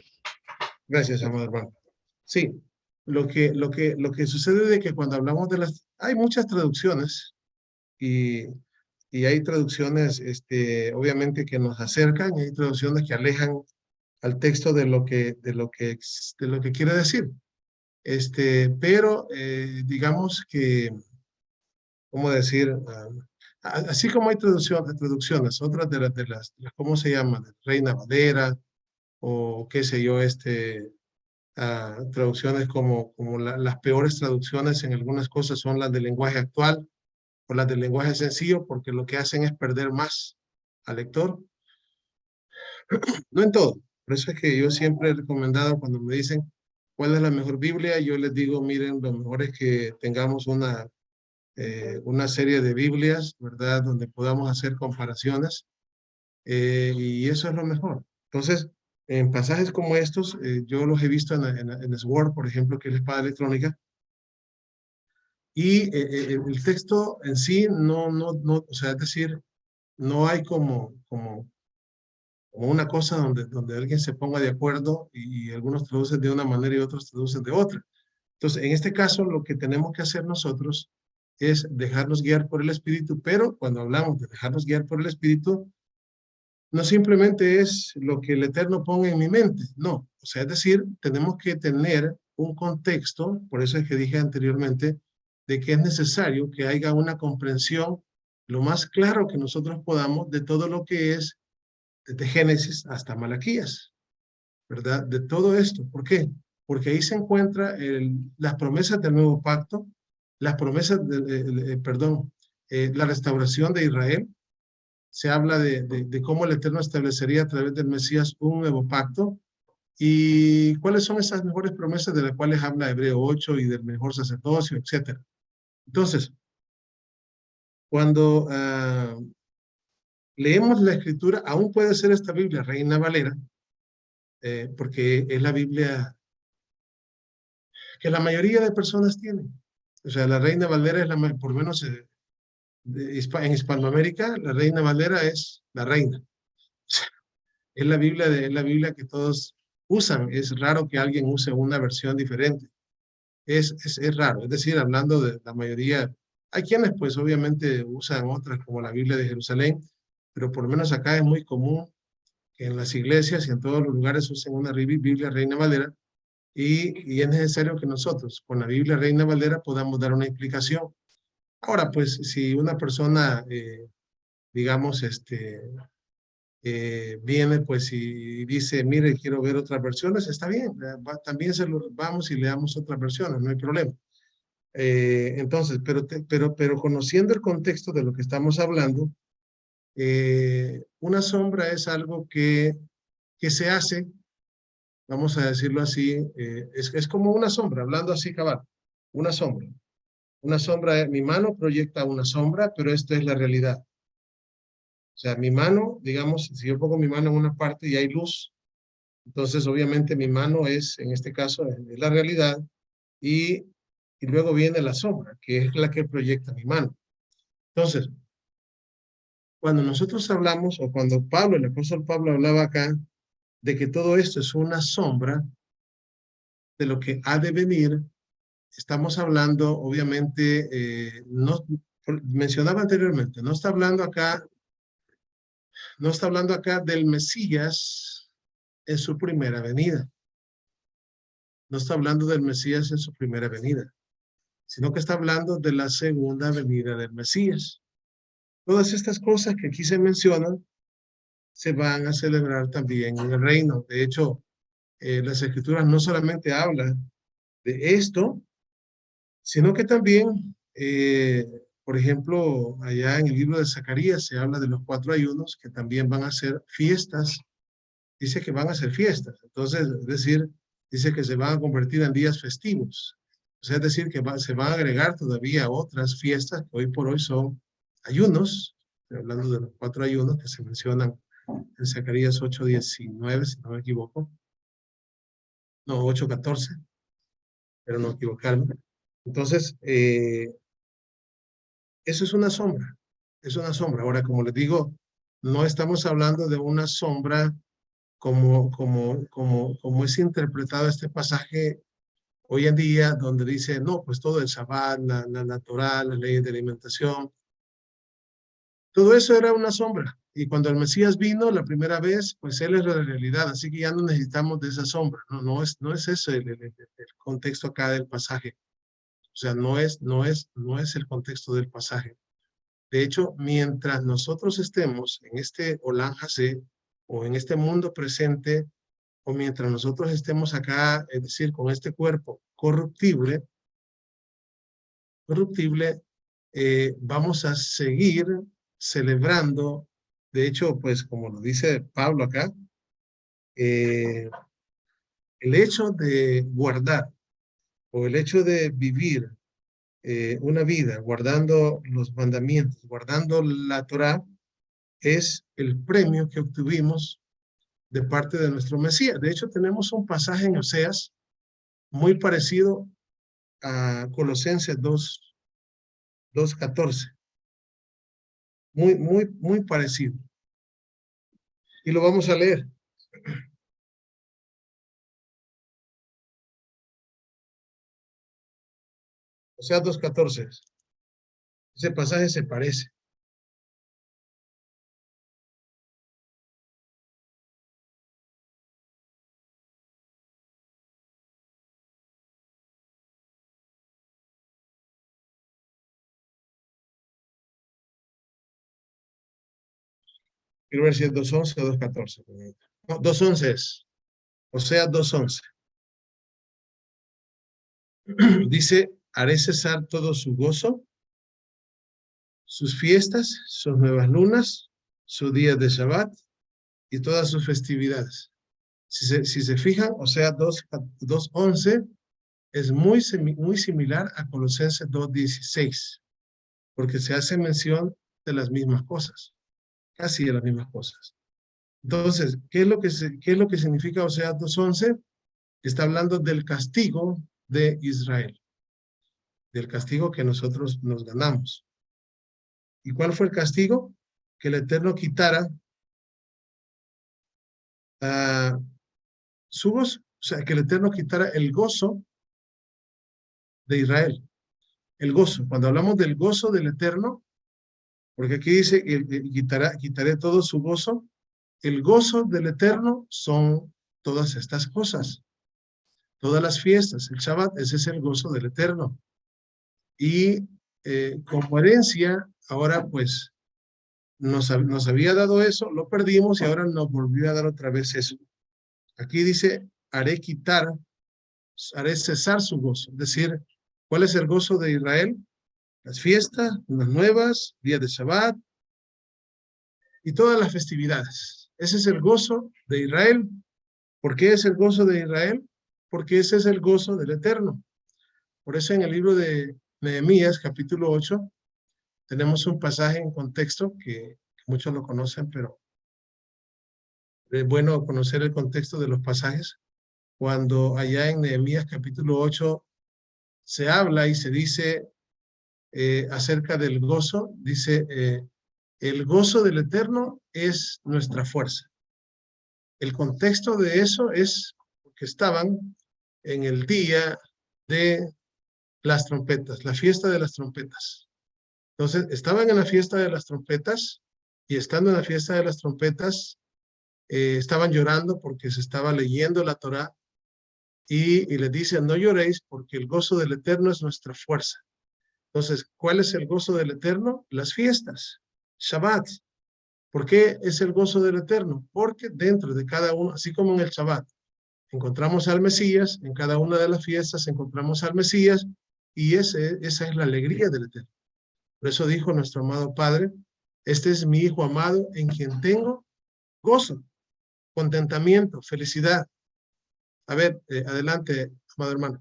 Gracias, amado hermano. Sí, lo que sucede es que cuando hablamos de hay muchas traducciones y hay traducciones, obviamente, que nos acercan y hay traducciones que alejan al texto de lo que quiere decir. Pero digamos que, ¿cómo decir? Así como hay traducciones, otras de las ¿cómo se llama? De Reina Valera, o qué sé yo, traducciones como las peores traducciones en algunas cosas son las del lenguaje actual o las del lenguaje sencillo, porque lo que hacen es perder más al lector. No en todo. Por eso es que yo siempre he recomendado, cuando me dicen cuál es la mejor Biblia, yo les digo, miren, lo mejor es que tengamos una serie de Biblias, ¿verdad? Donde podamos hacer comparaciones, y eso es lo mejor. Entonces, en pasajes como estos, yo los he visto en Sword, por ejemplo, que es la espada electrónica, y el texto en sí no, o sea, es decir, no hay como una cosa donde alguien se ponga de acuerdo y algunos traducen de una manera y otros traducen de otra. Entonces, en este caso, lo que tenemos que hacer nosotros es dejarnos guiar por el Espíritu, pero cuando hablamos de dejarnos guiar por el Espíritu, no simplemente es lo que el Eterno ponga en mi mente, no. O sea, es decir, tenemos que tener un contexto, por eso es que dije anteriormente, de que es necesario que haya una comprensión lo más claro que nosotros podamos de todo lo que es desde Génesis hasta Malaquías, ¿verdad? De todo esto. ¿Por qué? Porque ahí se encuentran las promesas del nuevo pacto, las promesas, la restauración de Israel. Se habla de cómo el Eterno establecería a través del Mesías un nuevo pacto. ¿Y cuáles son esas mejores promesas de las cuales habla Hebreo 8 y del mejor sacerdocio, etcétera? Entonces, cuando leemos la Escritura, aún puede ser esta Biblia, Reina Valera, porque es la Biblia que la mayoría de personas tienen. O sea, la Reina Valera es por lo menos en Hispanoamérica, la Reina Valera es la reina. Es la Biblia que todos usan. Es raro que alguien use una versión diferente. Es raro. Es decir, hablando de la mayoría, hay quienes pues obviamente usan otras como la Biblia de Jerusalén, pero por lo menos acá es muy común que en las iglesias y en todos los lugares usen una Biblia Reina Valera, y es necesario que nosotros con la Biblia Reina Valera podamos dar una explicación. Ahora, pues, si una persona, digamos, viene pues y dice, mire, quiero ver otras versiones, está bien, también vamos y leamos otras versiones, no hay problema. Entonces, pero conociendo el contexto de lo que estamos hablando, una sombra es algo que se hace, vamos a decirlo así, es como una sombra, hablando así cabal, una sombra. Una sombra, mi mano proyecta una sombra, pero esta es la realidad. O sea, mi mano, digamos, si yo pongo mi mano en una parte y hay luz, entonces obviamente mi mano es, en este caso, es la realidad, y luego viene la sombra, que es la que proyecta mi mano. Entonces, cuando nosotros hablamos, o cuando Pablo, el apóstol Pablo hablaba acá, de que todo esto es una sombra de lo que ha de venir, estamos hablando, obviamente, mencionaba anteriormente, no está hablando acá del Mesías en su primera venida. No está hablando del Mesías en su primera venida, sino que está hablando de la segunda venida del Mesías. Todas estas cosas que aquí se mencionan se van a celebrar también en el reino. De hecho, las Escrituras no solamente hablan de esto, sino que también, por ejemplo, allá en el libro de Zacarías se habla de los 4 ayunos que también van a ser fiestas. Dice que van a ser fiestas. Entonces, es decir, dice que se van a convertir en días festivos. O sea, es decir, que se van a agregar todavía otras fiestas que hoy por hoy son ayunos. Estoy hablando de los 4 ayunos que se mencionan en Zacarías 8:19, si no me equivoco. No, 8:14, pero no equivocarme. Entonces, eso es una sombra. Es una sombra. Ahora, como les digo, no estamos hablando de una sombra como es interpretado este pasaje hoy en día, donde dice, no, pues todo el Shabbat, la natural, las leyes de alimentación, todo eso era una sombra. Y cuando el Mesías vino la primera vez, pues Él es la realidad, así que ya no necesitamos de esa sombra. No es eso el contexto acá del pasaje. O sea, no es el contexto del pasaje. De hecho, mientras nosotros estemos en este Olam Hazé, o en este mundo presente, o mientras nosotros estemos acá, es decir, con este cuerpo corruptible, vamos a seguir celebrando. De hecho, pues como lo dice Pablo acá, el hecho de guardar, o el hecho de vivir una vida guardando los mandamientos, guardando la Torá, es el premio que obtuvimos de parte de nuestro Mesías. De hecho, tenemos un pasaje en Oseas muy parecido a Colosenses 2:14. Muy parecido. Y lo vamos a leer. Oseas 2:14. Ese pasaje se parece. Quiero ver si es 2:11 o 2:14. No, 2:11 es. Oseas 2:11. Dice, haré cesar todo su gozo, sus fiestas, sus nuevas lunas, sus días de Shabbat y todas sus festividades. Si se fijan, Oseas 2:11 es muy similar a Colosenses 2:16, porque se hace mención de las mismas cosas, casi de las mismas cosas. Entonces, ¿qué es lo que significa Oseas 2:11? Está hablando del castigo de Israel, del castigo que nosotros nos ganamos. ¿Y cuál fue el castigo? Que el Eterno quitara su gozo, o sea, que el Eterno quitara el gozo de Israel. El gozo, cuando hablamos del gozo del Eterno, porque aquí dice que quitaré todo su gozo. El gozo del Eterno son todas estas cosas, todas las fiestas, el Shabbat, ese es el gozo del Eterno. Y como herencia, ahora pues nos había dado eso, lo perdimos y ahora nos volvió a dar otra vez eso. Aquí dice, haré cesar su gozo. Es decir, ¿cuál es el gozo de Israel? Las fiestas, las nuevas, días de Shabbat y todas las festividades. Ese es el gozo de Israel. ¿Por qué es el gozo de Israel? Porque ese es el gozo del Eterno. Por eso en el libro de Nehemías, capítulo 8, tenemos un pasaje en contexto que muchos lo conocen, pero es bueno conocer el contexto de los pasajes. Cuando allá en Nehemías, capítulo 8, se habla y se dice acerca del gozo, dice, el gozo del Eterno es nuestra fuerza. El contexto de eso es que estaban en el día de las trompetas, la fiesta de las trompetas. Entonces, estaban en la fiesta de las trompetas y estando en la fiesta de las trompetas, estaban llorando porque se estaba leyendo la Torá y les dicen, no lloréis porque el gozo del Eterno es nuestra fuerza. Entonces, ¿cuál es el gozo del Eterno? Las fiestas, Shabbat. ¿Por qué es el gozo del Eterno? Porque dentro de cada uno, así como en el Shabbat, encontramos al Mesías, en cada una de las fiestas encontramos al Mesías, y esa es la alegría del Eterno. Por eso dijo nuestro amado Padre, este es mi Hijo amado en quien tengo gozo, contentamiento, felicidad. A ver, adelante, amado hermano.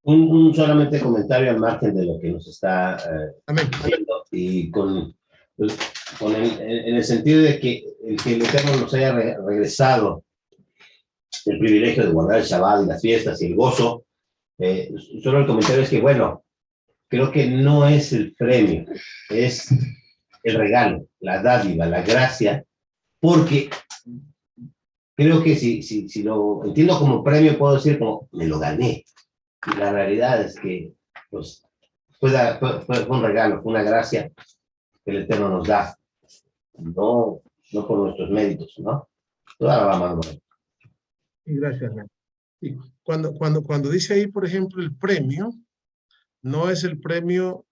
Un solamente comentario al margen de lo que nos está Amén. diciendo, y en el sentido de que el Eterno nos haya regresado el privilegio de guardar el Shabbat y las fiestas y el gozo. Solo el comentario es que, bueno, creo que no es el premio, es el regalo, la dádiva, la gracia, porque creo que si lo entiendo como premio, puedo decir como, me lo gané. Y la realidad es que, pues, fue un regalo, fue una gracia que el Eterno nos da, no por nuestros méritos, ¿no? Toda la vamos a ver. Y gracias, hermano. Y cuando dice ahí, por ejemplo, el premio, no es el premio,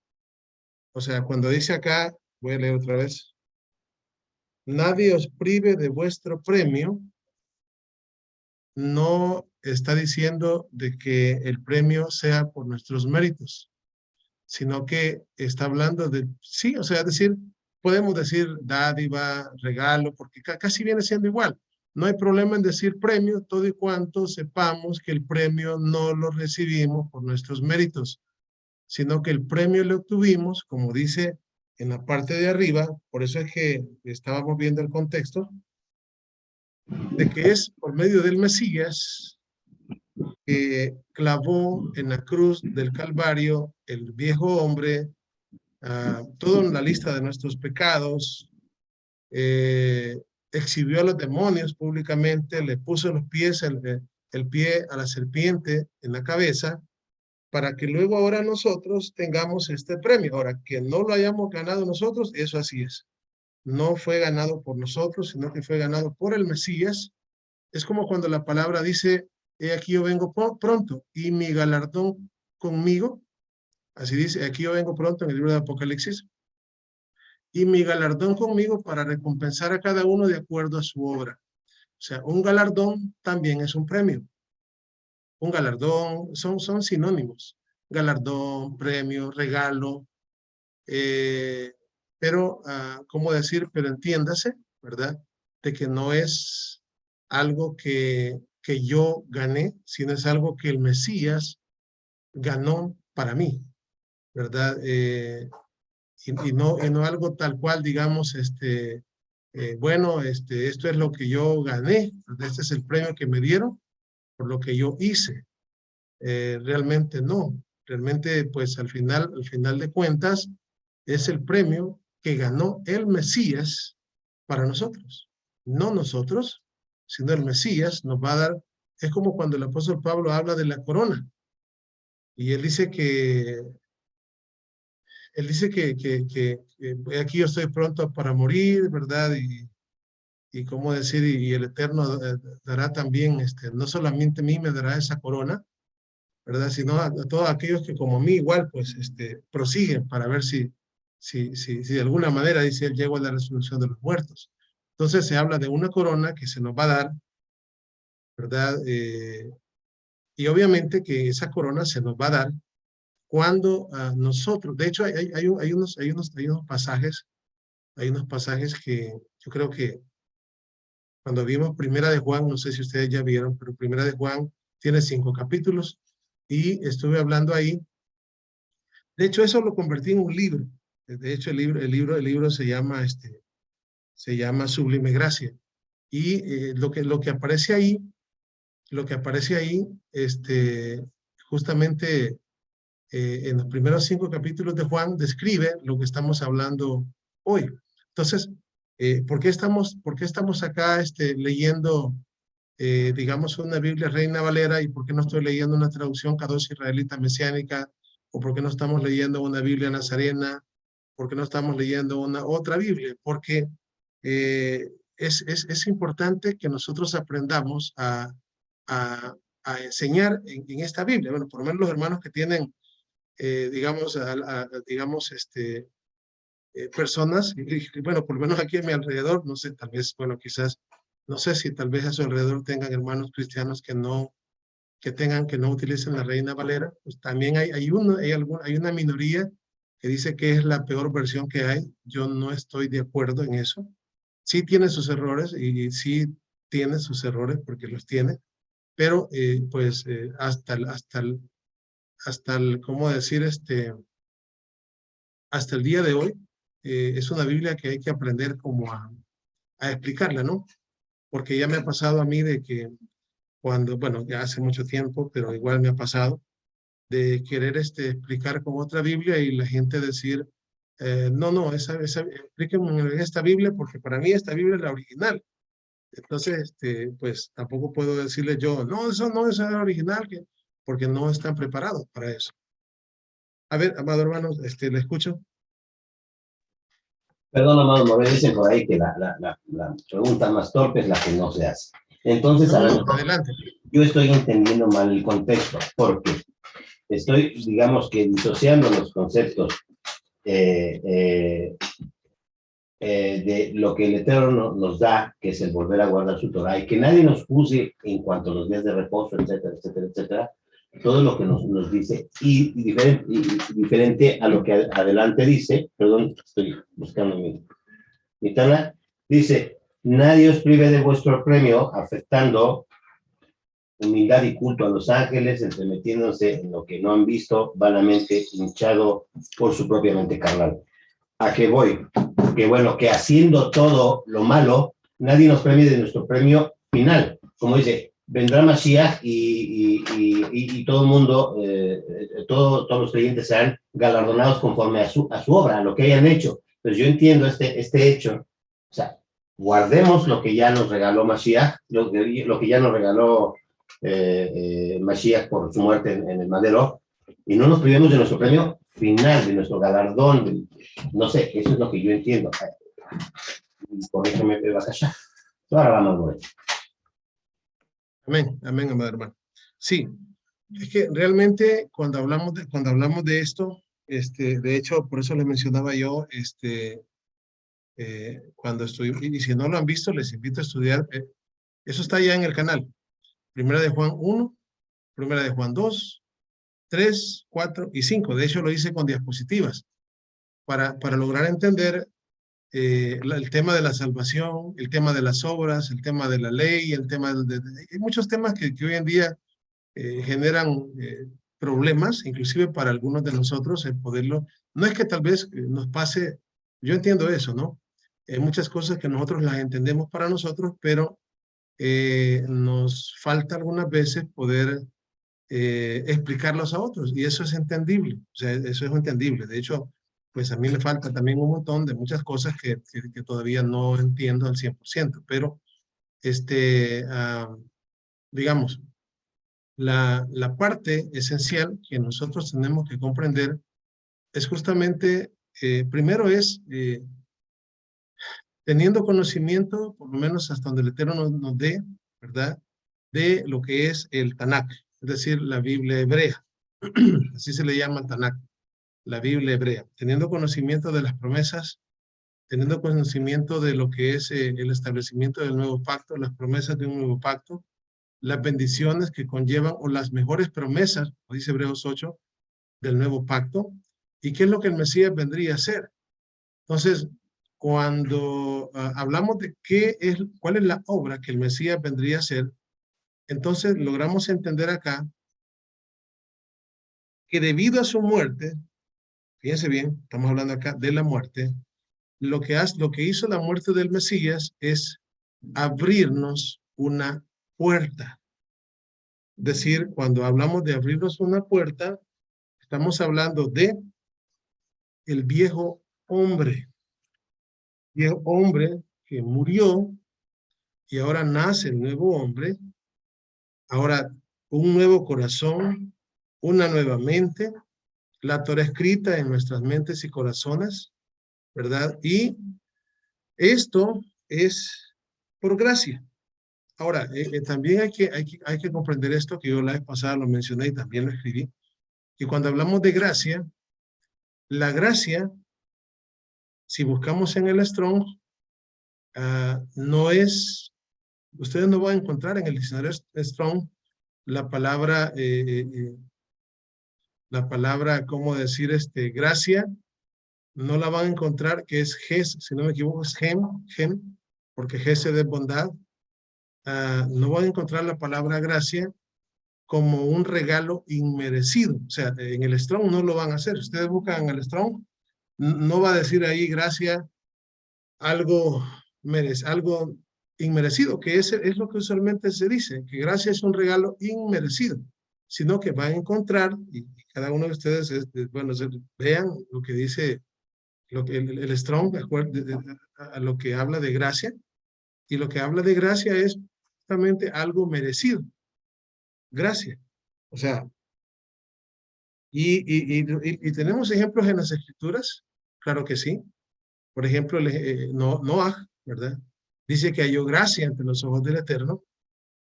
o sea, cuando dice acá, voy a leer otra vez, nadie os prive de vuestro premio, no está diciendo de que el premio sea por nuestros méritos, sino que está hablando de, sí, o sea, es decir, podemos decir dádiva, regalo, porque casi viene siendo igual. No hay problema en decir premio, todo y cuanto sepamos que el premio no lo recibimos por nuestros méritos, sino que el premio lo obtuvimos, como dice en la parte de arriba, por eso es que estábamos viendo el contexto, de que es por medio del Mesías que clavó en la cruz del Calvario el viejo hombre, todo en la lista de nuestros pecados, exhibió a los demonios públicamente, le puso los pies, el pie a la serpiente en la cabeza, para que luego ahora nosotros tengamos este premio. Ahora, que no lo hayamos ganado nosotros, eso así es. No fue ganado por nosotros, sino que fue ganado por el Mesías. Es como cuando la palabra dice, he aquí yo vengo pronto y mi galardón conmigo. Así dice, aquí yo vengo pronto en el libro de Apocalipsis. Y mi galardón conmigo para recompensar a cada uno de acuerdo a su obra. O sea, un galardón también es un premio. Un galardón son sinónimos. Galardón, premio, regalo. Pero, ¿cómo decir? Pero entiéndase, ¿verdad? De que no es algo que yo gané, sino es algo que el Mesías ganó para mí, ¿verdad? Y no algo tal cual, digamos, bueno, esto es lo que yo gané, este es el premio que me dieron por lo que yo hice. Realmente no, realmente pues al final de cuentas es el premio que ganó el Mesías para nosotros. No nosotros, sino el Mesías nos va a dar. Es como cuando el apóstol Pablo habla de la corona. Y él dice que aquí yo estoy pronto para morir, ¿verdad? Y cómo decir, y el Eterno dará también, no solamente a mí me dará esa corona, ¿verdad? Sino a todos aquellos que como a mí igual, pues, prosiguen para ver si de alguna manera, dice él, llego a la resurrección de los muertos. Entonces se habla de una corona que se nos va a dar, ¿verdad? Y obviamente que esa corona se nos va a dar cuando nosotros, de hecho hay unos pasajes que yo creo que cuando vimos Primera de Juan, no sé si ustedes ya vieron, pero Primera de Juan tiene 5 capítulos y estuve hablando ahí. De hecho, eso lo convertí en un libro. De hecho, el libro se llama Sublime Gracia. Y lo que aparece ahí, justamente en los primeros 5 capítulos de Juan, describe lo que estamos hablando hoy. Entonces, ¿por qué estamos acá leyendo, digamos, una Biblia Reina Valera y por qué no estoy leyendo una traducción K2 israelita mesiánica? ¿O por qué no estamos leyendo una Biblia nazarena? ¿Por qué no estamos leyendo una otra Biblia? Porque es importante que nosotros aprendamos a enseñar en esta Biblia. Bueno, por lo menos los hermanos que tienen, digamos, personas, y bueno, por lo menos aquí a mi alrededor, no sé, tal vez, bueno, quizás, no sé si tal vez a su alrededor tengan hermanos cristianos que no utilicen la Reina Valera. Pues también hay una minoría que dice que es la peor versión que hay. Yo no estoy de acuerdo en eso. Sí tiene sus errores y sí tiene sus errores porque los tiene, pero pues hasta el, ¿cómo decir? Hasta el día de hoy es una Biblia que hay que aprender como a explicarla, ¿no? Porque ya me ha pasado a mí de que cuando, bueno, ya hace mucho tiempo, pero igual me ha pasado, de querer explicar con otra Biblia y la gente decir, no, explíquenme en esta Biblia porque para mí esta Biblia es la original. Entonces, pues tampoco puedo decirle yo, no, eso no es la original, porque no están preparados para eso. A ver, amado hermano, le escucho. Perdón, amado Morel, dicen por ahí que la pregunta más torpe es la que no se hace. Entonces, adelante. Yo estoy entendiendo mal el contexto, porque estoy, digamos que disociando los conceptos de lo que el Eterno nos da, que es el volver a guardar su Torah, y que nadie nos juzgue en cuanto a los días de reposo, etcétera, etcétera, etcétera, todo lo que nos dice, y diferente a lo que adelante dice, perdón, estoy buscando mi tabla, dice, nadie os prive de vuestro premio, afectando humildad y culto a los ángeles, entremetiéndose en lo que no han visto, vanamente hinchado por su propia mente carnal. ¿A qué voy? Que bueno, que haciendo todo lo malo, nadie nos premie de nuestro premio final. Como dice, vendrá Mashiach y todo el mundo, todos los creyentes serán galardonados conforme a su obra, a lo que hayan hecho. Entonces yo entiendo este hecho. O sea, guardemos lo que ya nos regaló Mashiach, lo que ya nos regaló Mashiach por su muerte en el madero, y no nos privemos de nuestro premio final, de nuestro galardón, no sé, eso es lo que yo entiendo. Por eso me va a callar. Ahora vamos a ver. Amén, amén, amado hermano. Sí, es que realmente cuando hablamos de esto, de hecho, por eso les mencionaba yo, cuando estoy, y si no lo han visto, les invito a estudiar, eso está ya en el canal. Primera de Juan 1, Primera de Juan 2, 3, 4 y 5. De hecho, lo hice con diapositivas para lograr entender el tema de la salvación, el tema de las obras, el tema de la ley, el tema hay muchos temas que hoy en día generan problemas, inclusive para algunos de nosotros, el poderlo. No es que tal vez nos pase, yo entiendo eso, ¿no? Hay muchas cosas que nosotros las entendemos para nosotros, pero nos falta algunas veces poder explicarlos a otros, y eso es entendible, o sea, eso es entendible. De hecho, pues a mí me falta también un montón de muchas cosas que todavía no entiendo al 100%, pero digamos, la parte esencial que nosotros tenemos que comprender es justamente, primero es teniendo conocimiento, por lo menos hasta donde el Eterno nos dé, ¿verdad?, de lo que es el Tanakh, es decir, la Biblia hebrea. Así se le llama el Tanakh, la Biblia hebrea. Teniendo conocimiento de las promesas, teniendo conocimiento de lo que es el establecimiento del nuevo pacto, las promesas de un nuevo pacto, las bendiciones que conllevan, o las mejores promesas, como dice Hebreos 8, del nuevo pacto, y qué es lo que el Mesías vendría a hacer. Entonces, cuando hablamos de cuál es la obra que el Mesías vendría a hacer, entonces logramos entender acá que debido a su muerte, fíjense bien, estamos hablando acá de la muerte, lo que hizo la muerte del Mesías es abrirnos una puerta. Es decir, cuando hablamos de abrirnos una puerta, estamos hablando de el viejo hombre que murió, y ahora nace el nuevo hombre, ahora un nuevo corazón, una nueva mente, la Torah escrita en nuestras mentes y corazones, ¿verdad? Y esto es por gracia. Ahora, también hay que comprender esto, que yo la vez pasada lo mencioné y también lo escribí, que cuando hablamos de gracia, la gracia, si buscamos en el Strong, no es, ustedes no van a encontrar en el diccionario Strong la palabra, ¿cómo decir? Gracia, no la van a encontrar, que es ges, si no me equivoco, es gem, porque gesed es bondad. No van a encontrar la palabra gracia como un regalo inmerecido. O sea, en el Strong no lo van a hacer. Ustedes buscan en el Strong, no va a decir ahí gracia algo inmerecido, que es lo que usualmente se dice, que gracia es un regalo inmerecido, sino que van a encontrar, y cada uno de ustedes, bueno, vean lo que dice el Strong, a lo que habla de gracia, y lo que habla de gracia es justamente algo merecido. Gracia. O sea, y tenemos ejemplos en las Escrituras, claro que sí. Por ejemplo, Noah, ¿verdad? Dice que halló gracia ante los ojos del Eterno.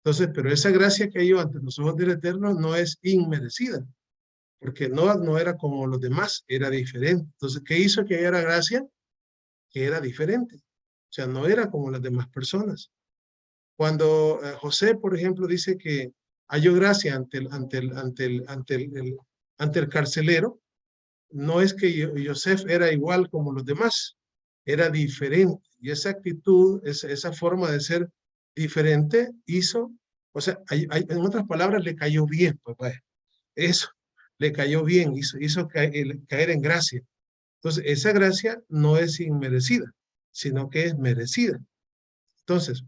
Entonces, pero esa gracia que halló ante los ojos del Eterno no es inmerecida, porque Noah no era como los demás, era diferente. Entonces, ¿qué hizo que hallara gracia? Que era diferente. O sea, no era como las demás personas. Cuando José, por ejemplo, dice que halló gracia ante el carcelero, no es que Yosef era igual como los demás, era diferente. Y esa actitud, esa forma de ser diferente hizo, o sea, en otras palabras, le cayó bien, pues, eso, le cayó bien, hizo caer en gracia. Entonces, esa gracia no es inmerecida, sino que es merecida. Entonces,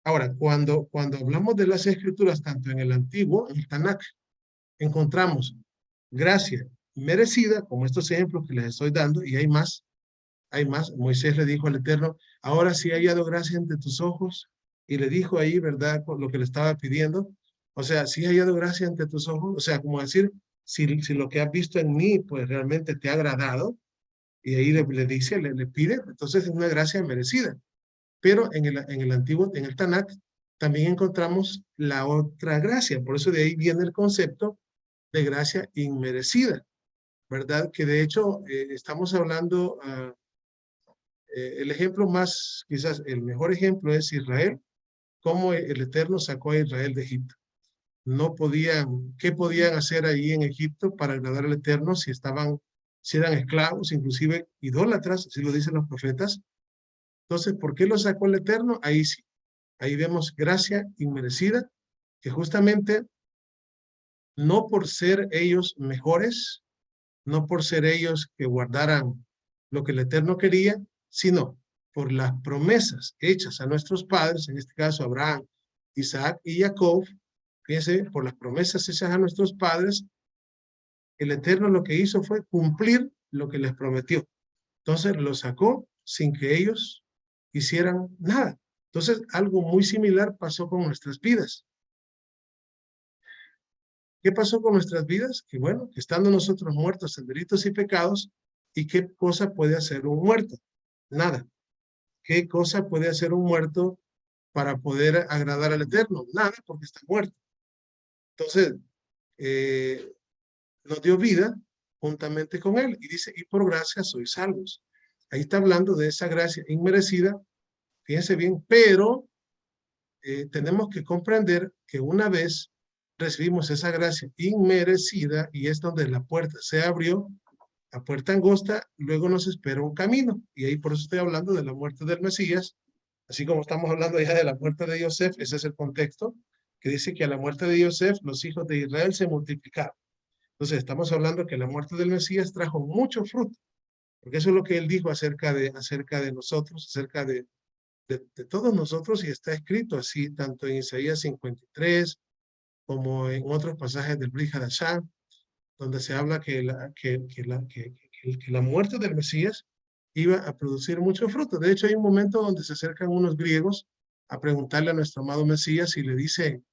ahora, cuando hablamos de las Escrituras, tanto en el Antiguo, en el Tanakh, encontramos gracia merecida, como estos ejemplos que les estoy dando, y hay más. Moisés le dijo al Eterno, ahora sí he hallado gracia ante tus ojos, y le dijo ahí, ¿verdad?, con lo que le estaba pidiendo. O sea, sí he hallado gracia ante tus ojos, o sea, como decir, si lo que has visto en mí, pues realmente te ha agradado, y ahí le dice, le pide, entonces es una gracia merecida. Pero en el Antiguo, en el Tanakh, también encontramos la otra gracia, por eso de ahí viene el concepto de gracia inmerecida, ¿verdad? Que de hecho estamos hablando, el ejemplo más, quizás el mejor ejemplo es Israel, cómo el Eterno sacó a Israel de Egipto. No podían, ¿qué podían hacer ahí en Egipto para agradar al Eterno si eran esclavos, inclusive idólatras, así lo dicen los profetas? Entonces, ¿por qué lo sacó el Eterno? Ahí sí, ahí vemos gracia inmerecida, que justamente no por ser ellos mejores, no por ser ellos que guardaran lo que el Eterno quería, sino por las promesas hechas a nuestros padres, en este caso Abraham, Isaac y Jacob. Fíjense, por las promesas hechas a nuestros padres, el Eterno lo que hizo fue cumplir lo que les prometió. Entonces los sacó sin que ellos hicieran nada. Entonces algo muy similar pasó con nuestras vidas. ¿Qué pasó con nuestras vidas? Que bueno, que estando nosotros muertos en delitos y pecados, ¿y qué cosa puede hacer un muerto? Nada. ¿Qué cosa puede hacer un muerto para poder agradar al Eterno? Nada, porque está muerto. Entonces, nos dio vida juntamente con Él. Y dice, y por gracia sois salvos. Ahí está hablando de esa gracia inmerecida. Fíjense bien, pero tenemos que comprender que una vez recibimos esa gracia inmerecida y es donde la puerta se abrió, la puerta angosta, luego nos espera un camino. Y ahí por eso estoy hablando de la muerte del Mesías, así como estamos hablando ya de la muerte de Yosef. Ese es el contexto, que dice que a la muerte de Yosef los hijos de Israel se multiplicaron. Entonces estamos hablando que la muerte del Mesías trajo mucho fruto, porque eso es lo que él dijo acerca de nosotros, acerca de todos nosotros, y está escrito así, tanto en Isaías 53, como en otros pasajes del Brit Hadashah, donde se habla que la muerte del Mesías iba a producir mucho fruto. De hecho, hay un momento donde se acercan unos griegos a preguntarle a nuestro amado Mesías y le dice,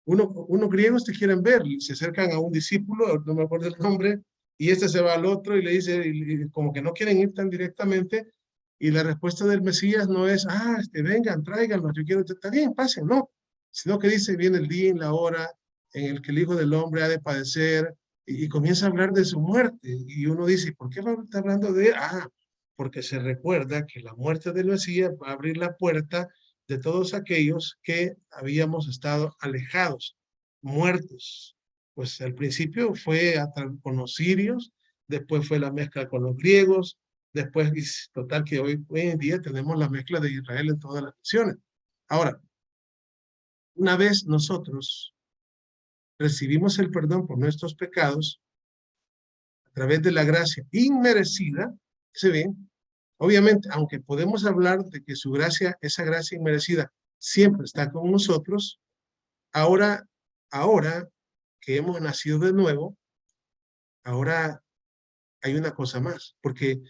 unos griegos te quieren ver, y se acercan a un discípulo, no me acuerdo el nombre, y este se va al otro y le dice, y como que no quieren ir tan directamente, y la respuesta del Mesías no es, vengan, tráiganlos, yo quiero, está bien, pasen, no, sino que dice, viene el día y la hora en el que el Hijo del Hombre ha de padecer, y comienza a hablar de su muerte, y uno dice, ¿por qué está hablando de él? Porque se recuerda que la muerte del Mesías va a abrir la puerta de todos aquellos que habíamos estado alejados, muertos. Pues al principio fue con los sirios, después fue la mezcla con los griegos, después, total que hoy en día tenemos la mezcla de Israel en todas las naciones. Ahora, una vez nosotros recibimos el perdón por nuestros pecados, a través de la gracia inmerecida, ¿se ven? Obviamente, aunque podemos hablar de que su gracia, esa gracia inmerecida, siempre está con nosotros, ahora que hemos nacido de nuevo, ahora hay una cosa más, porque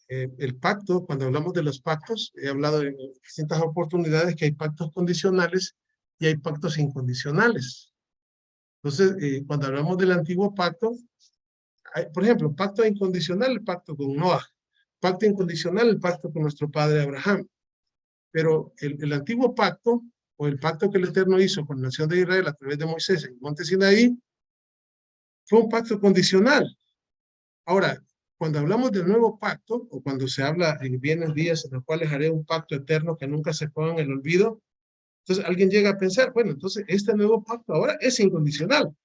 el pacto, cuando hablamos de los pactos, he hablado en distintas oportunidades que hay pactos condicionales y hay pactos incondicionales. Entonces, cuando hablamos del antiguo pacto, por ejemplo, pacto incondicional, el pacto con Noah, pacto incondicional, el pacto con nuestro padre Abraham. Pero el antiguo pacto, o el pacto que el Eterno hizo con la nación de Israel a través de Moisés en el monte Sinaí, fue un pacto condicional. Ahora, cuando hablamos del nuevo pacto, o cuando se habla en bienes días en los cuales haré un pacto eterno que nunca se ponga en el olvido, entonces alguien llega a pensar, bueno, entonces este nuevo pacto ahora es incondicional.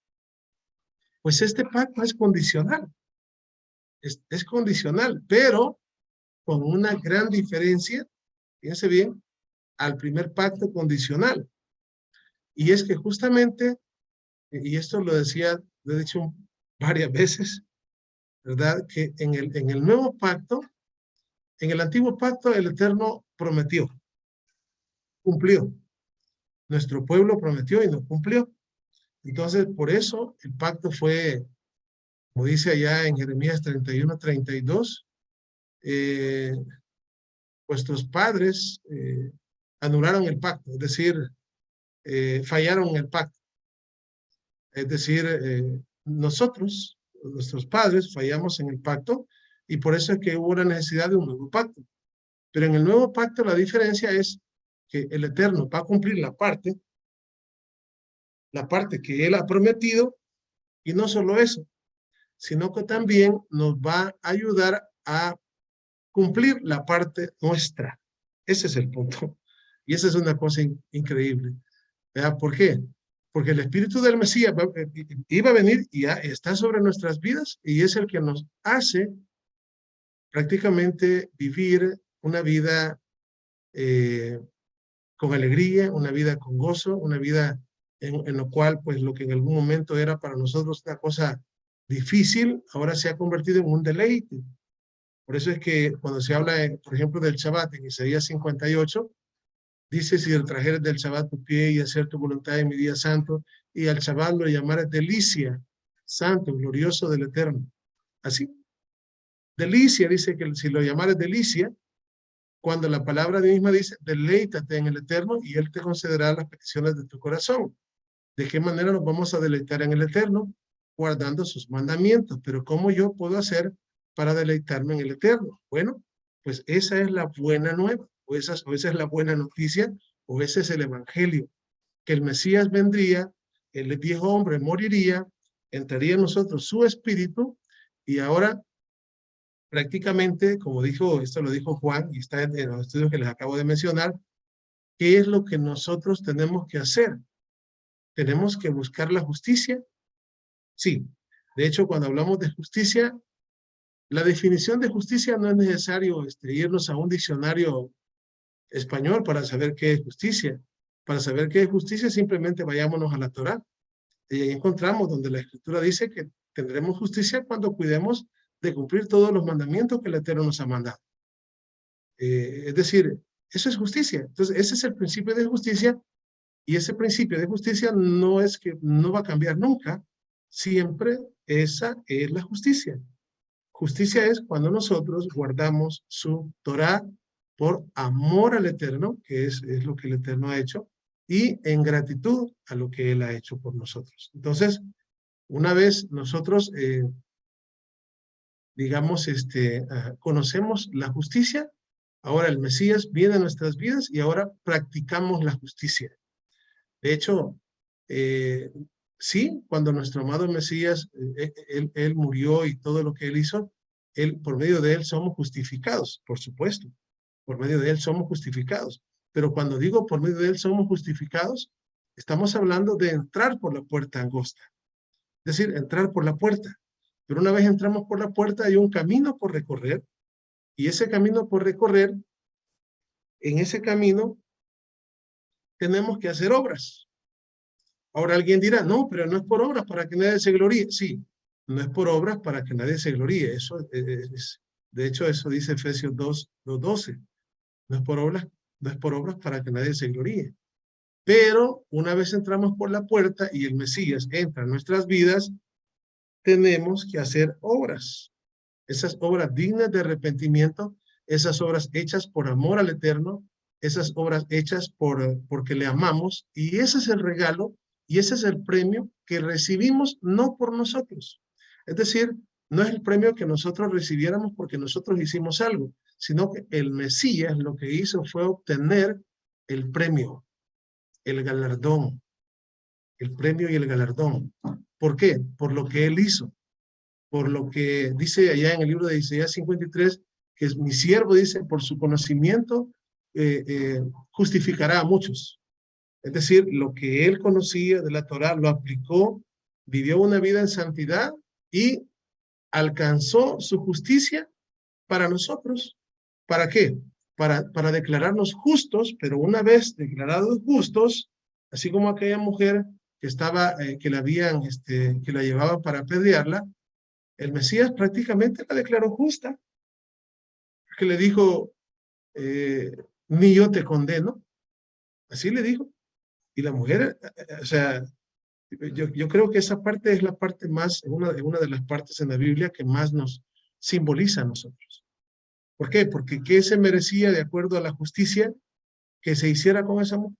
Pues este pacto es condicional. Es condicional, pero con una gran diferencia, fíjense bien, al primer pacto condicional. Y es que justamente, y esto lo decía, lo he dicho varias veces, ¿verdad? Que en el nuevo pacto, en el antiguo pacto, el Eterno prometió, cumplió. Nuestro pueblo prometió y no cumplió. Entonces, por eso el pacto fue, como dice allá en Jeremías 31, 32, vuestros padres anularon el pacto, es decir, fallaron en el pacto. Es decir, nosotros, nuestros padres, fallamos en el pacto y por eso es que hubo la necesidad de un nuevo pacto. Pero en el nuevo pacto la diferencia es que el Eterno va a cumplir la parte que Él ha prometido, y no solo eso, sino que también nos va a ayudar a cumplir la parte nuestra. Ese es el punto. Y esa es una cosa increíble. ¿Verdad? ¿Por qué? Porque el Espíritu del Mesías iba a venir y ya está sobre nuestras vidas y es el que nos hace prácticamente vivir una vida con alegría, una vida con gozo, una vida en lo cual, pues, lo que en algún momento era para nosotros una cosa difícil, ahora se ha convertido en un deleite. Por eso es que cuando se habla, por ejemplo, del Shabbat, en Isaías 58, dice, si trajeres del Shabbat tu pie y hacer tu voluntad en mi día santo, y al Shabbat lo llamares delicia, santo, glorioso del Eterno. Así. Delicia, dice que si lo llamares delicia, cuando la palabra de misma dice, deleítate en el Eterno y Él te concederá las peticiones de tu corazón. ¿De qué manera nos vamos a deleitar en el Eterno? Guardando sus mandamientos. Pero ¿cómo yo puedo hacer para deleitarme en el Eterno? Bueno, pues esa es la buena nueva, o esa es la buena noticia, o ese es el Evangelio, que el Mesías vendría, el viejo hombre moriría, entraría en nosotros su espíritu, y ahora prácticamente, como dijo, esto lo dijo Juan, y está en los estudios que les acabo de mencionar, ¿qué es lo que nosotros tenemos que hacer? ¿Tenemos que buscar la justicia? Sí. De hecho, cuando hablamos de justicia, la definición de justicia no es necesario irnos a un diccionario español para saber qué es justicia. Para saber qué es justicia, simplemente vayámonos a la Torá. Y ahí encontramos donde la Escritura dice que tendremos justicia cuando cuidemos de cumplir todos los mandamientos que el Eterno nos ha mandado. Es decir, eso es justicia. Entonces, ese es el principio de justicia, y ese principio de justicia no es que no va a cambiar nunca. Siempre esa es la justicia. Justicia es cuando nosotros guardamos su Torá por amor al Eterno, que es lo que el Eterno ha hecho, y en gratitud a lo que Él ha hecho por nosotros. Entonces, una vez nosotros, digamos, conocemos la justicia, ahora el Mesías viene a nuestras vidas y ahora practicamos la justicia. De hecho, sí, cuando nuestro amado Mesías, él murió y todo lo que Él hizo, por medio de Él somos justificados, por supuesto. Por medio de Él somos justificados. Pero cuando digo por medio de Él somos justificados, estamos hablando de entrar por la puerta angosta. Es decir, entrar por la puerta. Pero una vez entramos por la puerta, hay un camino por recorrer. Y ese camino por recorrer, en ese camino, tenemos que hacer obras. Ahora alguien dirá, no, pero no es por obras para que nadie se gloríe. Sí, no es por obras para que nadie se gloríe. Eso de hecho, eso dice Efesios 2:12. No es por obras para que nadie se gloríe. Pero una vez entramos por la puerta y el Mesías entra en nuestras vidas, tenemos que hacer obras. Esas obras dignas de arrepentimiento, esas obras hechas por amor al Eterno, esas obras hechas porque le amamos, y ese es el regalo y ese es el premio que recibimos no por nosotros. Es decir, no es el premio que nosotros recibiéramos porque nosotros hicimos algo, sino que el Mesías lo que hizo fue obtener el premio, el galardón, el premio y el galardón. ¿Por qué? Por lo que Él hizo, por lo que dice allá en el libro de Isaías 53, que es mi siervo, dice, por su conocimiento justificará a muchos. Es decir, lo que Él conocía de la Torá lo aplicó, vivió una vida en santidad y alcanzó su justicia para nosotros. ¿Para qué? Para declararnos justos, pero una vez declarados justos, así como aquella mujer que estaba, que la habían, que la llevaban para apedrearla, el Mesías prácticamente la declaró justa, que le dijo, ni yo te condeno, así le dijo. Y la mujer, o sea, yo creo que esa parte es la parte más, una de las partes en la Biblia que más nos simboliza a nosotros. ¿Por qué? Porque ¿qué se merecía de acuerdo a la justicia que se hiciera con esa mujer?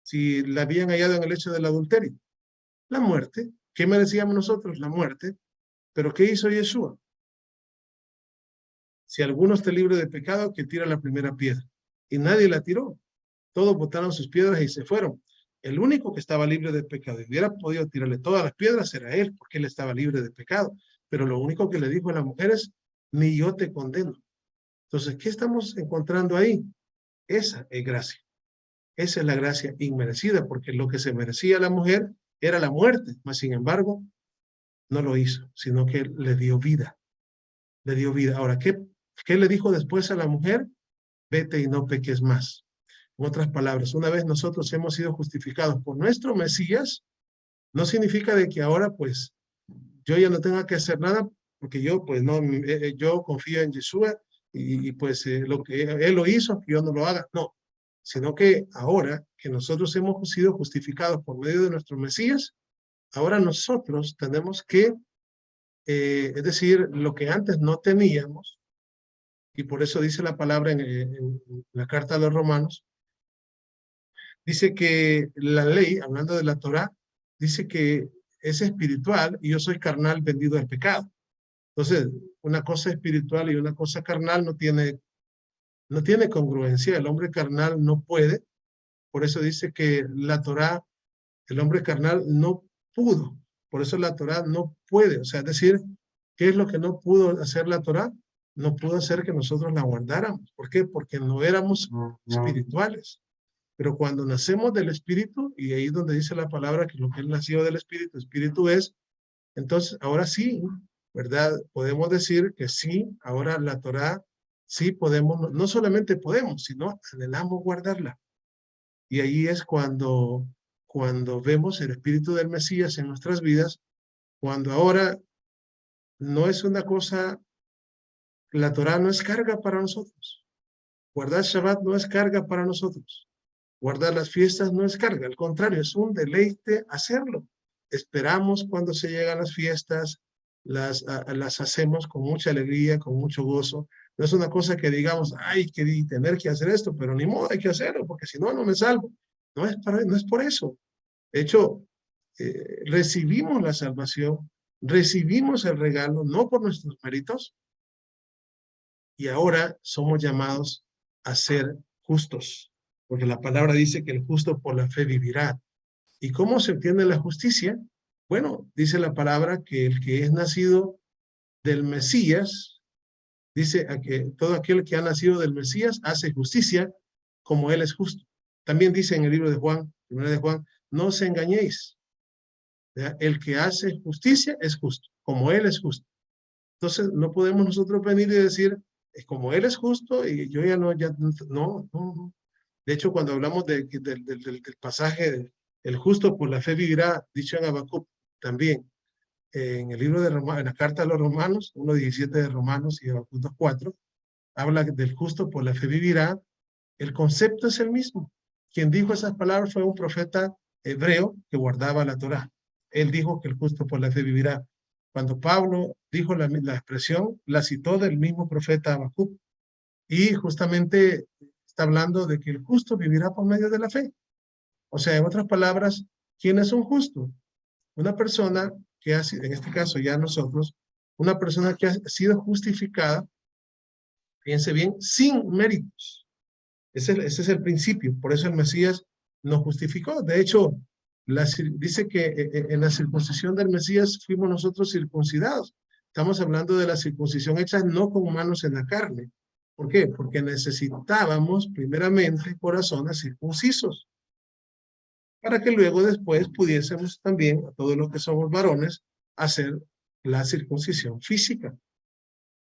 Si la habían hallado en el hecho del adulterio. La muerte. ¿Qué merecíamos nosotros? La muerte. ¿Pero qué hizo Yeshua? Si alguno está libre de pecado, que tira la primera piedra. Y nadie la tiró. Todos botaron sus piedras y se fueron. El único que estaba libre de pecado y hubiera podido tirarle todas las piedras era él, porque él estaba libre de pecado. Pero lo único que le dijo a la mujer es, ni yo te condeno. Entonces, ¿qué estamos encontrando ahí? Esa es gracia. Esa es la gracia inmerecida, porque lo que se merecía a la mujer era la muerte, mas sin embargo, no lo hizo, sino que le dio vida. Le dio vida. Ahora, ¿qué le dijo después a la mujer? Vete y no peques más. En otras palabras, una vez nosotros hemos sido justificados por nuestro Mesías, no significa de que ahora pues yo ya no tenga que hacer nada porque yo, pues no, yo confío en Yeshua y pues lo que Él lo hizo, que yo no lo haga. No, sino que ahora que nosotros hemos sido justificados por medio de nuestro Mesías, ahora nosotros tenemos que, es decir, lo que antes no teníamos, y por eso dice la palabra en la carta a los Romanos, dice que la ley, hablando de la Torá, dice que es espiritual y yo soy carnal vendido al pecado. Entonces, una cosa espiritual y una cosa carnal no tiene congruencia. El hombre carnal no puede. Por eso dice que la Torá, el hombre carnal no pudo. Por eso la Torá no puede. O sea, es decir, ¿qué es lo que no pudo hacer la Torá? No pudo hacer que nosotros la guardáramos. ¿Por qué? Porque no éramos espirituales. Pero cuando nacemos del Espíritu, y ahí es donde dice la palabra que lo que él nació del Espíritu, Espíritu es, entonces ahora sí, ¿verdad? Podemos decir que sí, ahora la Torá, sí podemos, no solamente podemos, sino anhelamos guardarla. Y ahí es cuando vemos el Espíritu del Mesías en nuestras vidas, cuando ahora no es una cosa, la Torá no es carga para nosotros. Guardar Shabbat no es carga para nosotros. Guardar las fiestas no es carga, al contrario, es un deleite hacerlo. Esperamos cuando se llegan las fiestas, las hacemos con mucha alegría, con mucho gozo. No es una cosa que digamos, ay, que tener que hacer esto, pero ni modo, hay que hacerlo, porque si no, no me salvo. No es por eso. De hecho, recibimos la salvación, recibimos el regalo, no por nuestros méritos, y ahora somos llamados a ser justos. Porque la palabra dice que el justo por la fe vivirá. ¿Y cómo se obtiene la justicia? Bueno, dice la palabra que el que es nacido del Mesías, dice que todo aquel que ha nacido del Mesías hace justicia como él es justo. También dice en el libro de Juan, 1 de Juan, no os engañéis. ¿Verdad? El que hace justicia es justo, como él es justo. Entonces no podemos nosotros venir y decir, es como él es justo y yo ya no. De hecho, cuando hablamos del pasaje, el justo por la fe vivirá, dicho en Habacuc, también, en el libro de Romanos, en la carta a los Romanos, 1:17 de Romanos y Habacuc 2:4, habla del justo por la fe vivirá. El concepto es el mismo. Quien dijo esas palabras fue un profeta hebreo que guardaba la Torá. Él dijo que el justo por la fe vivirá. Cuando Pablo dijo la expresión, la citó del mismo profeta Habacuc. Y justamente está hablando de que el justo vivirá por medio de la fe. O sea, en otras palabras, ¿quién es un justo? Una persona que ha sido, en este caso ya nosotros, una persona que ha sido justificada, fíjense bien, sin méritos. Ese es el principio. Por eso el Mesías nos justificó. De hecho, dice que en la circuncisión del Mesías fuimos nosotros circuncidados. Estamos hablando de la circuncisión hecha no con manos en la carne. ¿Por qué? Porque necesitábamos primeramente corazones circuncisos para que luego después pudiésemos también, a todos los que somos varones, hacer la circuncisión física.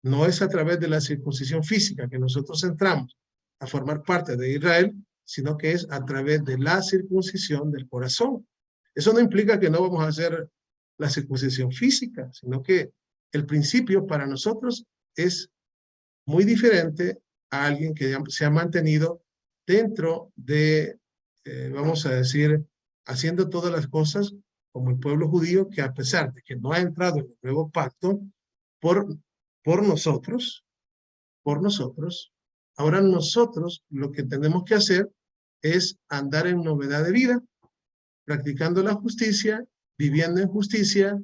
No es a través de la circuncisión física que nosotros entramos a formar parte de Israel, sino que es a través de la circuncisión del corazón. Eso no implica que no vamos a hacer la circuncisión física, sino que el principio para nosotros es muy diferente a alguien que se ha mantenido dentro de, vamos a decir, haciendo todas las cosas como el pueblo judío, que a pesar de que no ha entrado en el nuevo pacto, por nosotros, ahora nosotros lo que tenemos que hacer es andar en novedad de vida, practicando la justicia, viviendo en justicia,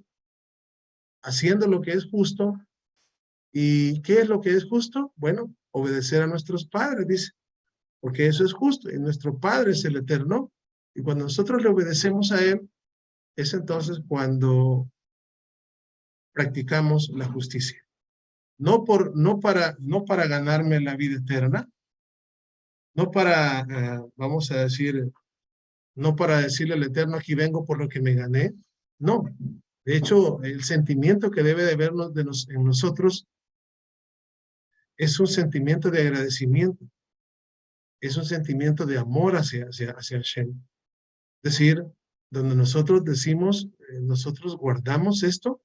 haciendo lo que es justo. ¿Y qué es lo que es justo? Bueno, obedecer a nuestros padres, dice, porque eso es justo, y nuestro Padre es el Eterno, y cuando nosotros le obedecemos a Él, es entonces cuando practicamos la justicia. No para ganarme la vida eterna, no para, vamos a decir, no para decirle al Eterno, aquí vengo por lo que me gané, no. De hecho, el sentimiento que debe de habernos en nosotros es un sentimiento de agradecimiento, es un sentimiento de amor hacia Hashem. Es decir, donde nosotros decimos, nosotros guardamos esto,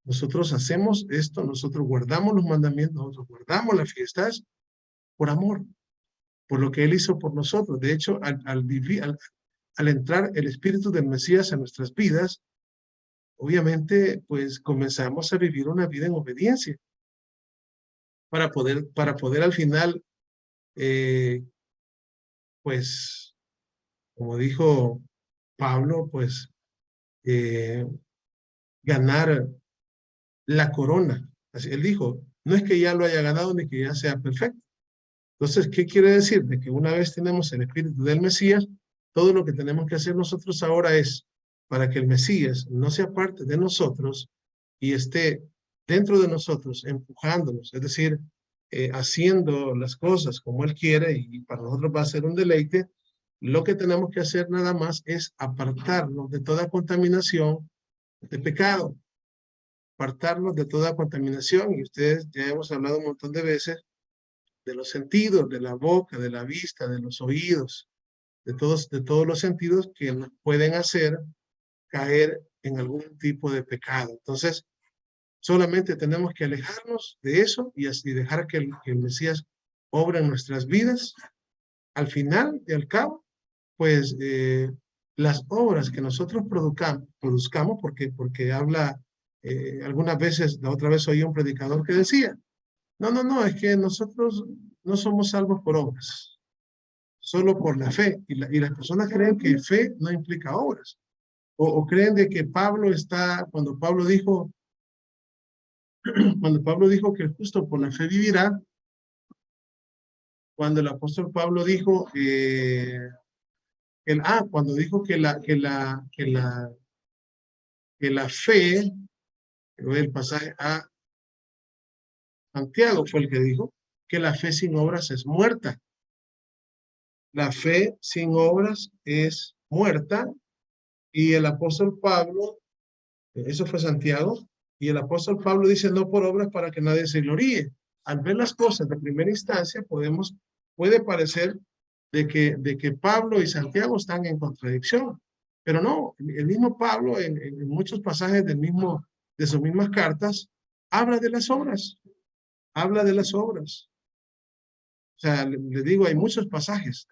Nosotros hacemos esto, nosotros guardamos los mandamientos, nosotros guardamos las fiestas por amor, por lo que Él hizo por nosotros. De hecho, al entrar el Espíritu del Mesías en nuestras vidas, obviamente, pues comenzamos a vivir una vida en obediencia para poder al final, pues, como dijo Pablo, pues, ganar la corona. Así, él dijo, no es que ya lo haya ganado ni que ya sea perfecto. Entonces, ¿qué quiere decir? De que una vez tenemos el Espíritu del Mesías, todo lo que tenemos que hacer nosotros ahora es, para que el Mesías no sea parte de nosotros y esté dentro de nosotros, empujándonos, es decir, haciendo las cosas como Él quiere y para nosotros va a ser un deleite, lo que tenemos que hacer nada más es apartarnos de toda contaminación de pecado, apartarnos de toda contaminación, y ustedes ya hemos hablado un montón de veces de los sentidos, de la boca, de la vista, de los oídos, de todos los sentidos que nos pueden hacer caer en algún tipo de pecado. Entonces, solamente tenemos que alejarnos de eso y así dejar que el Mesías obra en nuestras vidas. Al final y al cabo, pues las obras que nosotros produzcamos, porque habla, algunas veces, la otra vez oí un predicador que decía, no, es que nosotros no somos salvos por obras, solo por la fe. Y las personas creen que fe no implica obras. O creen de que Pablo está, cuando Pablo dijo que el justo por la fe vivirá, cuando el apóstol Pablo dijo, cuando dijo que la fe, el pasaje a Santiago fue el que dijo, que la fe sin obras es muerta. La fe sin obras es muerta, y el apóstol Pablo, eso fue Santiago, y el apóstol Pablo dice no por obras para que nadie se gloríe. Al ver las cosas de primera instancia, puede parecer de que Pablo y Santiago están en contradicción, pero no, el mismo Pablo en muchos pasajes de sus mismas cartas, habla de las obras, O sea, le digo, hay muchos pasajes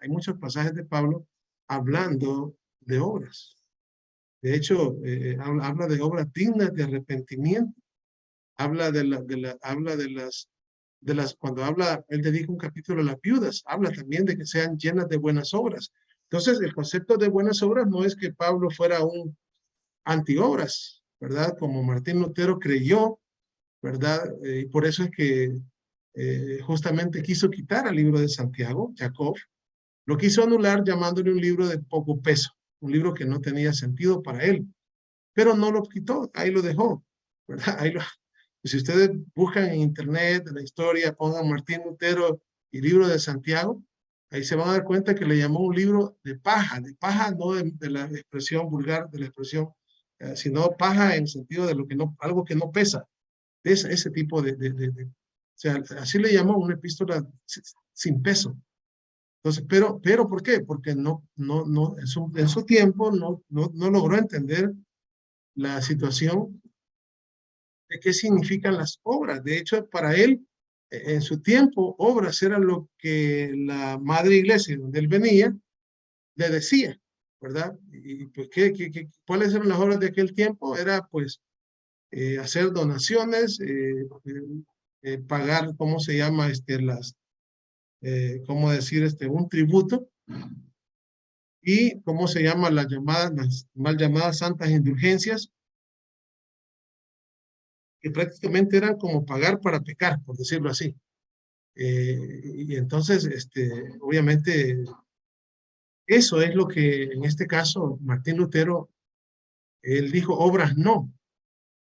de Pablo hablando de obras. De hecho, habla de obras dignas de arrepentimiento. Habla cuando habla, él dedica un capítulo a las viudas, habla también de que sean llenas de buenas obras. Entonces, el concepto de buenas obras no es que Pablo fuera un antiobras, ¿verdad? Como Martín Lutero creyó, ¿verdad? Y por eso es que justamente quiso quitar al libro de Santiago, Jacob, lo quiso anular llamándole un libro de poco peso, un libro que no tenía sentido para él, pero no lo quitó, ahí lo dejó, ¿verdad? Si ustedes buscan en internet, en la historia, pongan Martín Lutero y libro de Santiago, ahí se van a dar cuenta que le llamó un libro de paja no de la expresión vulgar, de la expresión, sino paja en sentido de algo que no pesa, ese tipo o sea, así le llamó, una epístola sin peso. Entonces, pero ¿por qué? Porque en su tiempo no logró entender la situación de qué significan las obras. De hecho, para él, en su tiempo, obras era lo que la madre iglesia, donde él venía, le decía, ¿verdad? Y pues, ¿cuáles eran las obras de aquel tiempo? Era, pues, hacer donaciones, pagar, ¿cómo se llama? ¿Cómo decir? Un tributo. Y, ¿cómo se llama? Las mal llamadas santas indulgencias, que prácticamente eran como pagar para pecar, por decirlo así. Y entonces, obviamente, eso es lo que en este caso Martín Lutero, él dijo obras no,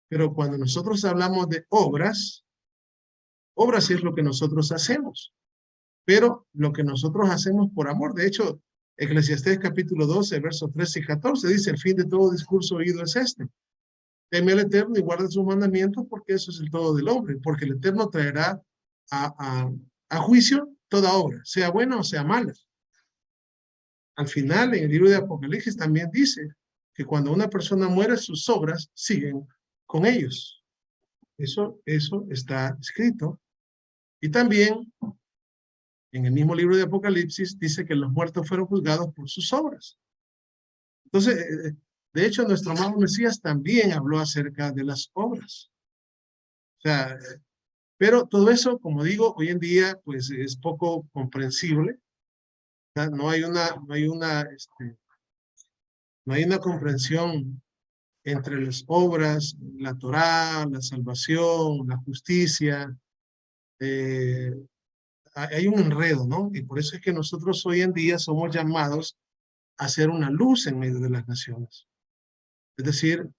pero cuando nosotros hablamos de obras es lo que nosotros hacemos, pero lo que nosotros hacemos por amor. De hecho, Eclesiastés capítulo 12, versos 13 y 14 dice, el fin de todo discurso oído es teme al Eterno y guarda sus mandamientos, porque eso es el todo del hombre, porque el Eterno traerá a juicio toda obra, sea buena o sea mala. Al final, en el libro de Apocalipsis también dice que cuando una persona muere, sus obras siguen con ellos. Eso está escrito. Y también en el mismo libro de Apocalipsis dice que los muertos fueron juzgados por sus obras. Entonces, de hecho, nuestro amado Mesías también habló acerca de las obras. O sea, pero todo eso, como digo, hoy en día, pues es poco comprensible. O sea, no hay una comprensión entre las obras, la Torá, la salvación, la justicia. Hay un enredo, ¿no? Y por eso es que nosotros hoy en día somos llamados a ser una luz en medio de las naciones. Es decir,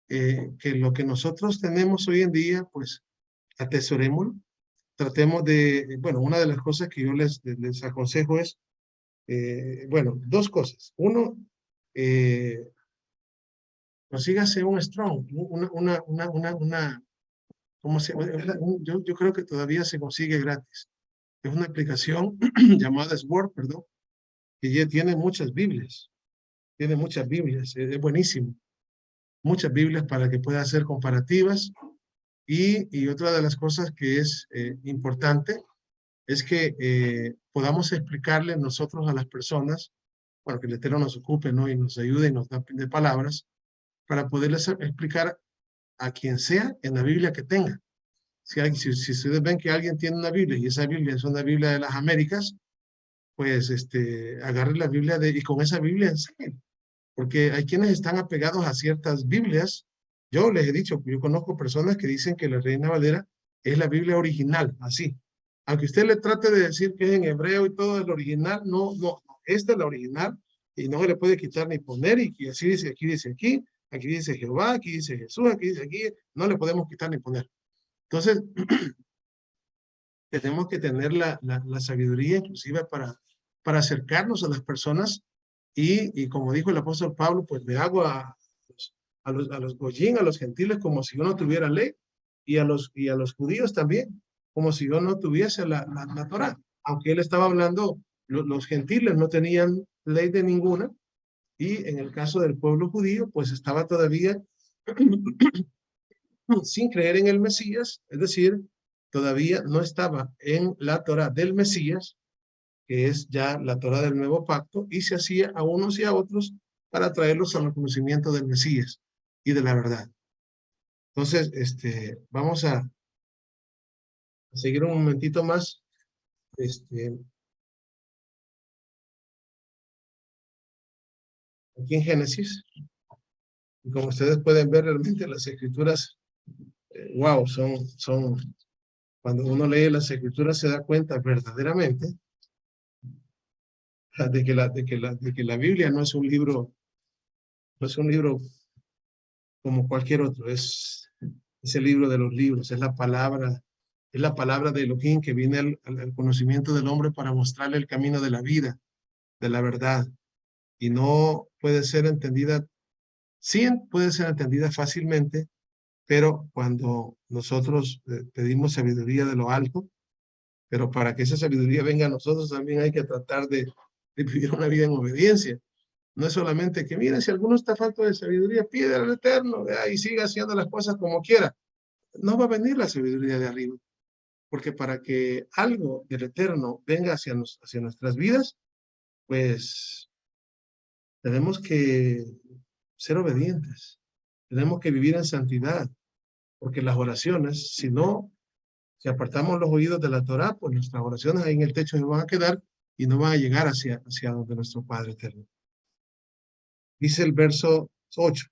que lo que nosotros tenemos hoy en día, pues atesorémoslo. Tratemos de, bueno, una de las cosas que yo les aconsejo es, bueno, dos cosas. Uno, consígase un Strong, ¿cómo se llama? Yo creo que todavía se consigue gratis. Es una aplicación llamada Sword, perdón, que ya tiene muchas Biblias. Tiene muchas Biblias, es buenísimo. Muchas Biblias para que pueda hacer comparativas. Y otra de las cosas que es importante es que podamos explicarle nosotros a las personas, bueno, que el Eterno nos ocupe, ¿no? Y nos ayude y nos da de palabras, para poderles explicar a quien sea en la Biblia que tenga. Si ustedes ven que alguien tiene una Biblia y esa Biblia es una Biblia de las Américas, pues agarre la Biblia y con esa Biblia enseñen. Porque hay quienes están apegados a ciertas Biblias. Yo les he dicho, yo conozco personas que dicen que la Reina Valera es la Biblia original, así. Aunque usted le trate de decir que es en hebreo y todo el original, no, esta es la original y no se le puede quitar ni poner y así dice aquí, aquí dice Jehová, aquí dice Jesús, aquí dice aquí, no le podemos quitar ni poner. Entonces, tenemos que tener la sabiduría inclusive para acercarnos a las personas y como dijo el apóstol Pablo, pues le hago a los goyín, a los gentiles, como si yo no tuviera ley, y a los judíos también, como si yo no tuviese la Torá. Aunque él estaba hablando, los gentiles no tenían ley de ninguna, y en el caso del pueblo judío, pues estaba todavía sin creer en el Mesías, es decir, todavía no estaba en la Torá del Mesías, que es ya la Torá del Nuevo Pacto, y se hacía a unos y a otros para traerlos al conocimiento del Mesías y de la verdad. Entonces, vamos a seguir un momentito más. Aquí en Génesis, y como ustedes pueden ver, realmente las escrituras, wow, cuando uno lee las escrituras se da cuenta verdaderamente de que la Biblia no es un libro como cualquier otro, es el libro de los libros, es la palabra de Elohim que viene al conocimiento del hombre para mostrarle el camino de la vida, de la verdad, y no puede ser entendida, sí puede ser entendida fácilmente, pero cuando nosotros pedimos sabiduría de lo alto, pero para que esa sabiduría venga a nosotros también hay que tratar de vivir una vida en obediencia. No es solamente que, miren, si alguno está falto de sabiduría, pide al Eterno y siga haciendo las cosas como quiera. No va a venir la sabiduría de arriba, porque para que algo del Eterno venga hacia nuestras vidas, pues tenemos que ser obedientes, tenemos que vivir en santidad, porque las oraciones, si apartamos los oídos de la Torá, pues nuestras oraciones ahí en el techo se van a quedar y no van a llegar hacia donde nuestro Padre Eterno. Dice el verso 8.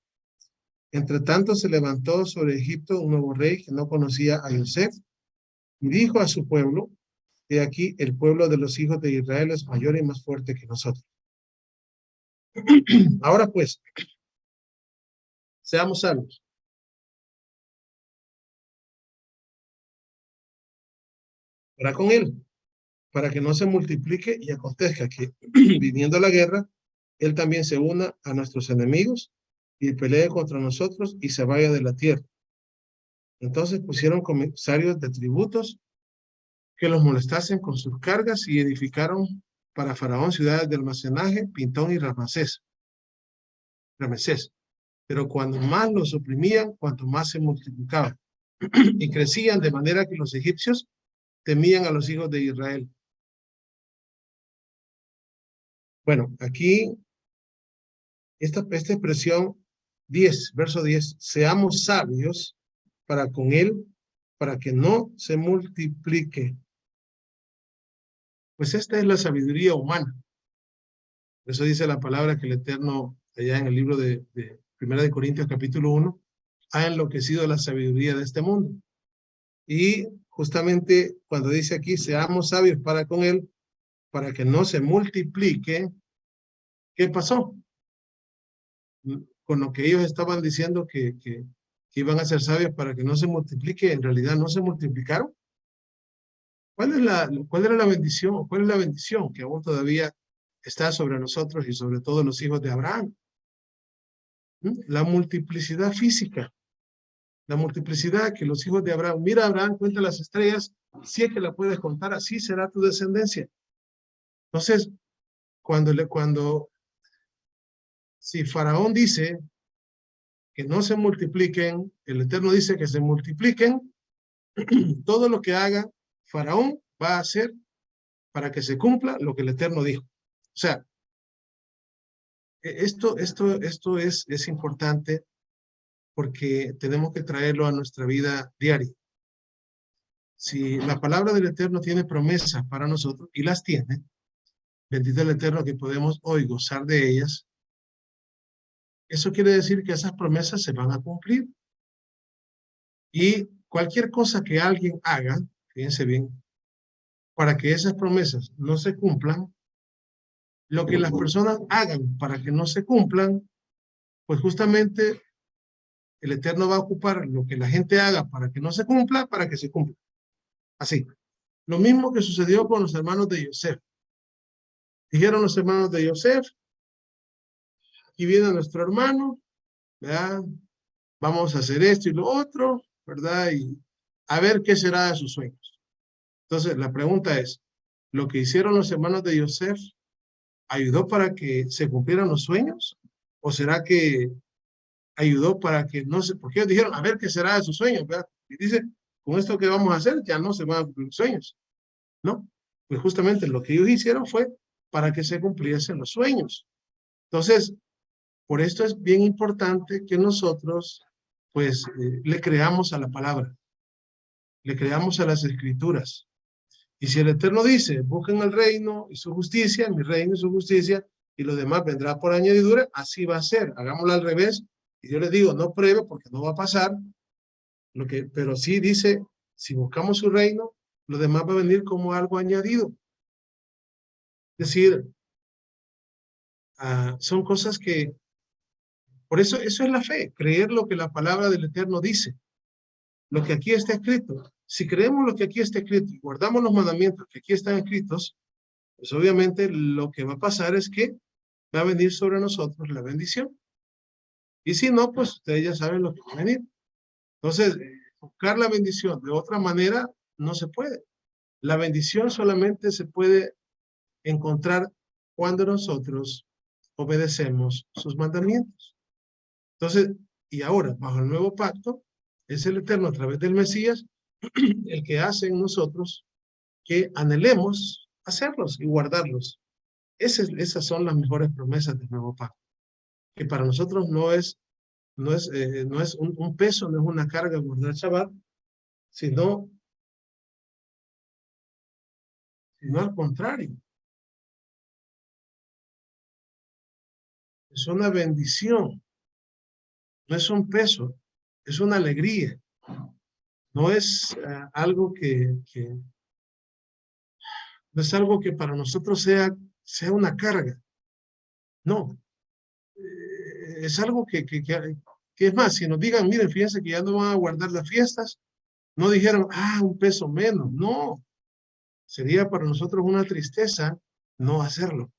Entre tanto se levantó sobre Egipto un nuevo rey que no conocía a Yosef y dijo a su pueblo, he aquí el pueblo de los hijos de Israel es mayor y más fuerte que nosotros. Ahora pues, seamos sabios. Para con él, para que no se multiplique y acontezca que, viniendo la guerra, él también se una a nuestros enemigos y pelee contra nosotros y se vaya de la tierra. Entonces pusieron comisarios de tributos que los molestasen con sus cargas y edificaron para Faraón ciudades de almacenaje, Pintón y Ramesés. Pero cuando más los oprimían, cuanto más se multiplicaban. y crecían de manera que los egipcios temían a los hijos de Israel. Bueno, aquí esta expresión 10, verso 10, seamos sabios para con él, para que no se multiplique. Pues esta es la sabiduría humana. Por eso dice la palabra que el Eterno, allá en el libro de 1 de Corintios capítulo 1, ha enloquecido la sabiduría de este mundo. Y justamente cuando dice aquí, seamos sabios para con él, para que no se multiplique, ¿qué pasó? Con lo que ellos estaban diciendo que iban a ser sabios para que no se multiplique, en realidad no se multiplicaron. ¿Cuál era la bendición? ¿Cuál es la bendición que aún todavía está sobre nosotros y sobre todos los hijos de Abraham? La multiplicidad física. La multiplicidad que los hijos de Abraham, mira Abraham, cuenta las estrellas, si es que la puedes contar, así será tu descendencia. Entonces, si Faraón dice que no se multipliquen, el Eterno dice que se multipliquen, todo lo que haga Faraón va a hacer para que se cumpla lo que el Eterno dijo. O sea, esto es importante porque tenemos que traerlo a nuestra vida diaria. Si la palabra del Eterno tiene promesas para nosotros, y las tiene, bendito el Eterno que podemos hoy gozar de ellas, eso quiere decir que esas promesas se van a cumplir. Y cualquier cosa que alguien haga, fíjense bien, para que esas promesas no se cumplan, lo que las personas hagan para que no se cumplan, pues justamente el Eterno va a ocupar lo que la gente haga para que no se cumpla, para que se cumpla. Así. Lo mismo que sucedió con los hermanos de Yosef. Dijeron los hermanos de Yosef, aquí viene nuestro hermano, ¿verdad? Vamos a hacer esto y lo otro, ¿verdad? Y a ver qué será de sus sueños. Entonces, la pregunta es, ¿lo que hicieron los hermanos de Yosef ayudó para que se cumplieran los sueños? ¿O será que ayudó para que no se... Porque ellos dijeron, a ver qué será de sus sueños, ¿verdad? Y dice, con esto que vamos a hacer, ya no se van a cumplir los sueños. ¿No? Pues justamente lo que ellos hicieron fue para que se cumpliesen los sueños. Entonces, por esto es bien importante que nosotros, pues, le creamos a la palabra. Le creamos a las escrituras. Y si el Eterno dice, busquen el reino y su justicia, mi reino y su justicia, y lo demás vendrá por añadidura, así va a ser. Hagámoslo al revés. Y yo les digo, no pruebe porque no va a pasar. Pero sí dice, si buscamos su reino, lo demás va a venir como algo añadido. Es decir, son cosas que, por eso es la fe, creer lo que la palabra del Eterno dice, lo que aquí está escrito. Si creemos lo que aquí está escrito y guardamos los mandamientos que aquí están escritos, pues obviamente lo que va a pasar es que va a venir sobre nosotros la bendición. Y si no, pues ustedes ya saben lo que va a venir. Entonces, buscar la bendición de otra manera no se puede. La bendición solamente se puede encontrar cuando nosotros obedecemos sus mandamientos. Entonces, y ahora, bajo el nuevo pacto, es el Eterno a través del Mesías el que hace en nosotros que anhelemos hacerlos y guardarlos. Esas son las mejores promesas del nuevo pacto. Que para nosotros no es un peso, no es una carga guardar Shabbat, sino al contrario. Es una bendición. No es un peso, es una alegría. No es algo no es algo que para nosotros sea una carga. No. Es algo que es más, si nos digan, miren, fíjense que ya no van a guardar las fiestas, no dijeron, un peso menos. No. Sería para nosotros una tristeza no hacerlo.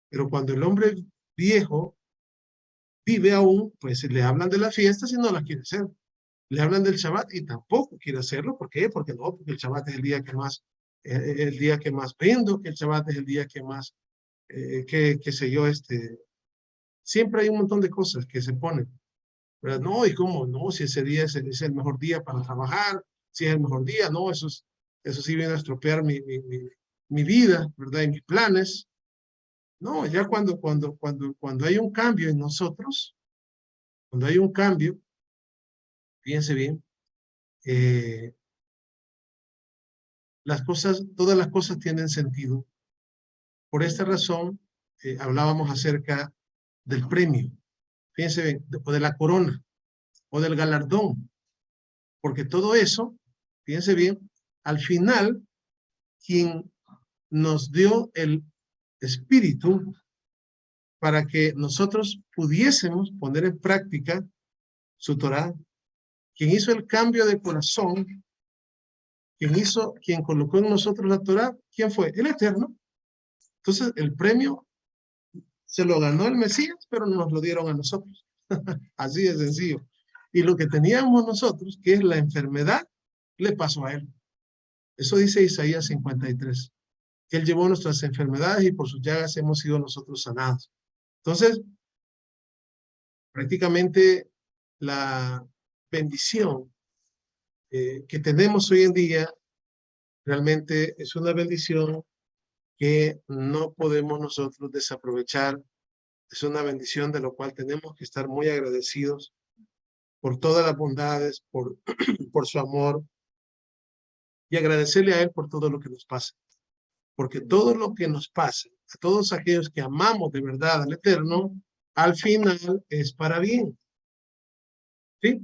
Pero cuando el hombre viejo vive aún, pues le hablan de las fiestas y no las quiere hacer. Le hablan del Shabbat y tampoco quiere hacerlo. ¿Por qué? Porque el Shabbat es el día que más vendo, que el Shabbat es el día que más, qué sé yo, siempre hay un montón de cosas que se ponen, ¿verdad? No, ¿y cómo? No, si ese día es el mejor día para trabajar, si es el mejor día, no, eso sí viene a estropear mi vida, ¿verdad? Y mis planes. No, ya cuando hay un cambio en nosotros, cuando hay un cambio, fíjense bien, todas las cosas tienen sentido. Por esta razón, hablábamos acerca del premio, fíjense bien, o de la corona, o del galardón, porque todo eso, fíjense bien, al final, quien nos dio el Espíritu para que nosotros pudiésemos poner en práctica su Torá, quien hizo el cambio de corazón, quien colocó en nosotros la Torá, ¿quién fue? El Eterno. Entonces, el premio se lo ganó el Mesías, pero nos lo dieron a nosotros. Así de sencillo. Y lo que teníamos nosotros, que es la enfermedad, le pasó a él. Eso dice Isaías 53. Que él llevó nuestras enfermedades y por sus llagas hemos sido nosotros sanados. Entonces, prácticamente la bendición que tenemos hoy en día realmente es una bendición que no podemos nosotros desaprovechar. Es una bendición de lo cual tenemos que estar muy agradecidos por todas las bondades, por su amor, y agradecerle a Él por todo lo que nos pasa. Porque todo lo que nos pasa, a todos aquellos que amamos de verdad al Eterno, al final es para bien. ¿Sí?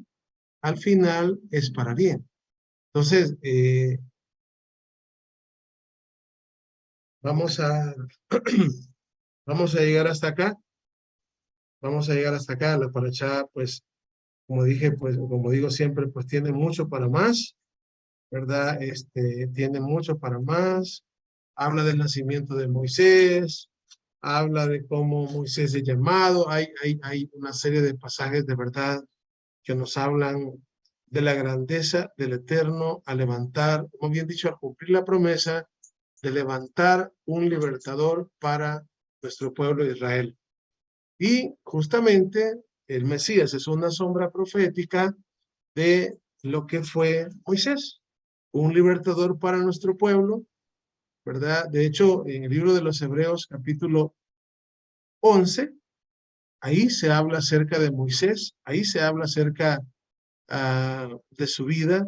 Al final es para bien. Entonces, vamos a llegar hasta acá. Vamos a llegar hasta acá. La parashá, pues, como dije, pues, como digo siempre, pues tiene mucho para más, ¿verdad? Tiene mucho para más. Habla del nacimiento de Moisés, habla de cómo Moisés es llamado. Hay una serie de pasajes de verdad que nos hablan de la grandeza del Eterno a levantar, como bien dicho, a cumplir la promesa de levantar un libertador para nuestro pueblo de Israel. Y justamente el Mesías es una sombra profética de lo que fue Moisés, un libertador para nuestro pueblo, ¿verdad? De hecho, en el libro de los Hebreos, capítulo 11, ahí se habla acerca de Moisés, ahí se habla acerca de su vida,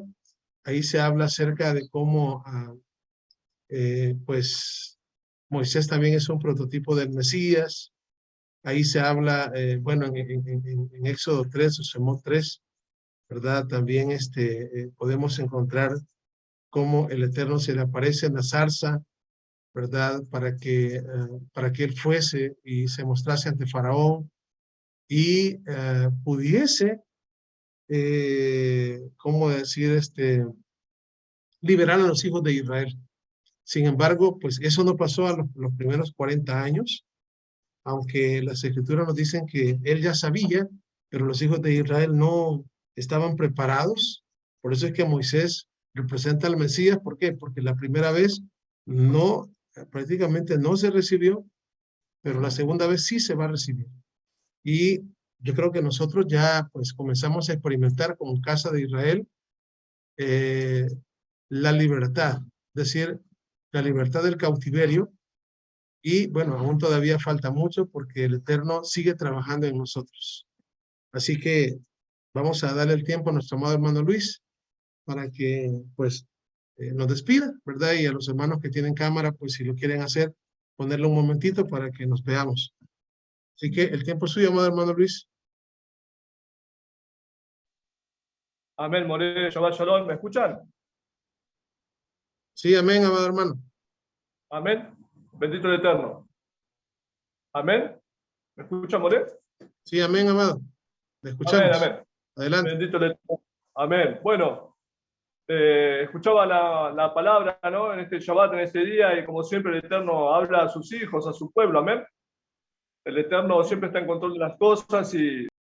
ahí se habla acerca de cómo, pues, Moisés también es un prototipo del Mesías. Ahí se habla, bueno, en Éxodo 3, o Shemot 3, ¿verdad? También podemos encontrar cómo el Eterno se le aparece en la zarza, ¿verdad? Para que él fuese y se mostrase ante Faraón y pudiese, ¿cómo decir? Liberar a los hijos de Israel. Sin embargo, pues eso no pasó a los primeros 40 años, aunque las escrituras nos dicen que él ya sabía, pero los hijos de Israel no estaban preparados. Por eso es que Moisés representa al Mesías. ¿Por qué? Porque la primera vez prácticamente no se recibió, pero la segunda vez sí se va a recibir. Y yo creo que nosotros ya pues comenzamos a experimentar como casa de Israel la libertad, es decir, la libertad del cautiverio. Y bueno, aún todavía falta mucho porque el Eterno sigue trabajando en nosotros. Así que vamos a darle el tiempo a nuestro amado hermano Luis para que pues nos despida, ¿verdad? Y a los hermanos que tienen cámara, pues si lo quieren hacer, ponerle un momentito para que nos veamos. Así que el tiempo es suyo, amado hermano Luis. Amén, More, Shabbat Shalom, ¿me escuchan? Sí, amén, amado hermano. Amén, bendito el Eterno. Amén, ¿me escuchan, More? Sí, amén, amado. Le escuchamos. Amén, amén. Adelante. Bendito el Eterno. Amén. Bueno, escuchaba la palabra, ¿no? En este Shabbat, en este día, y como siempre el Eterno habla a sus hijos, a su pueblo, amén. El Eterno siempre está en control de las cosas y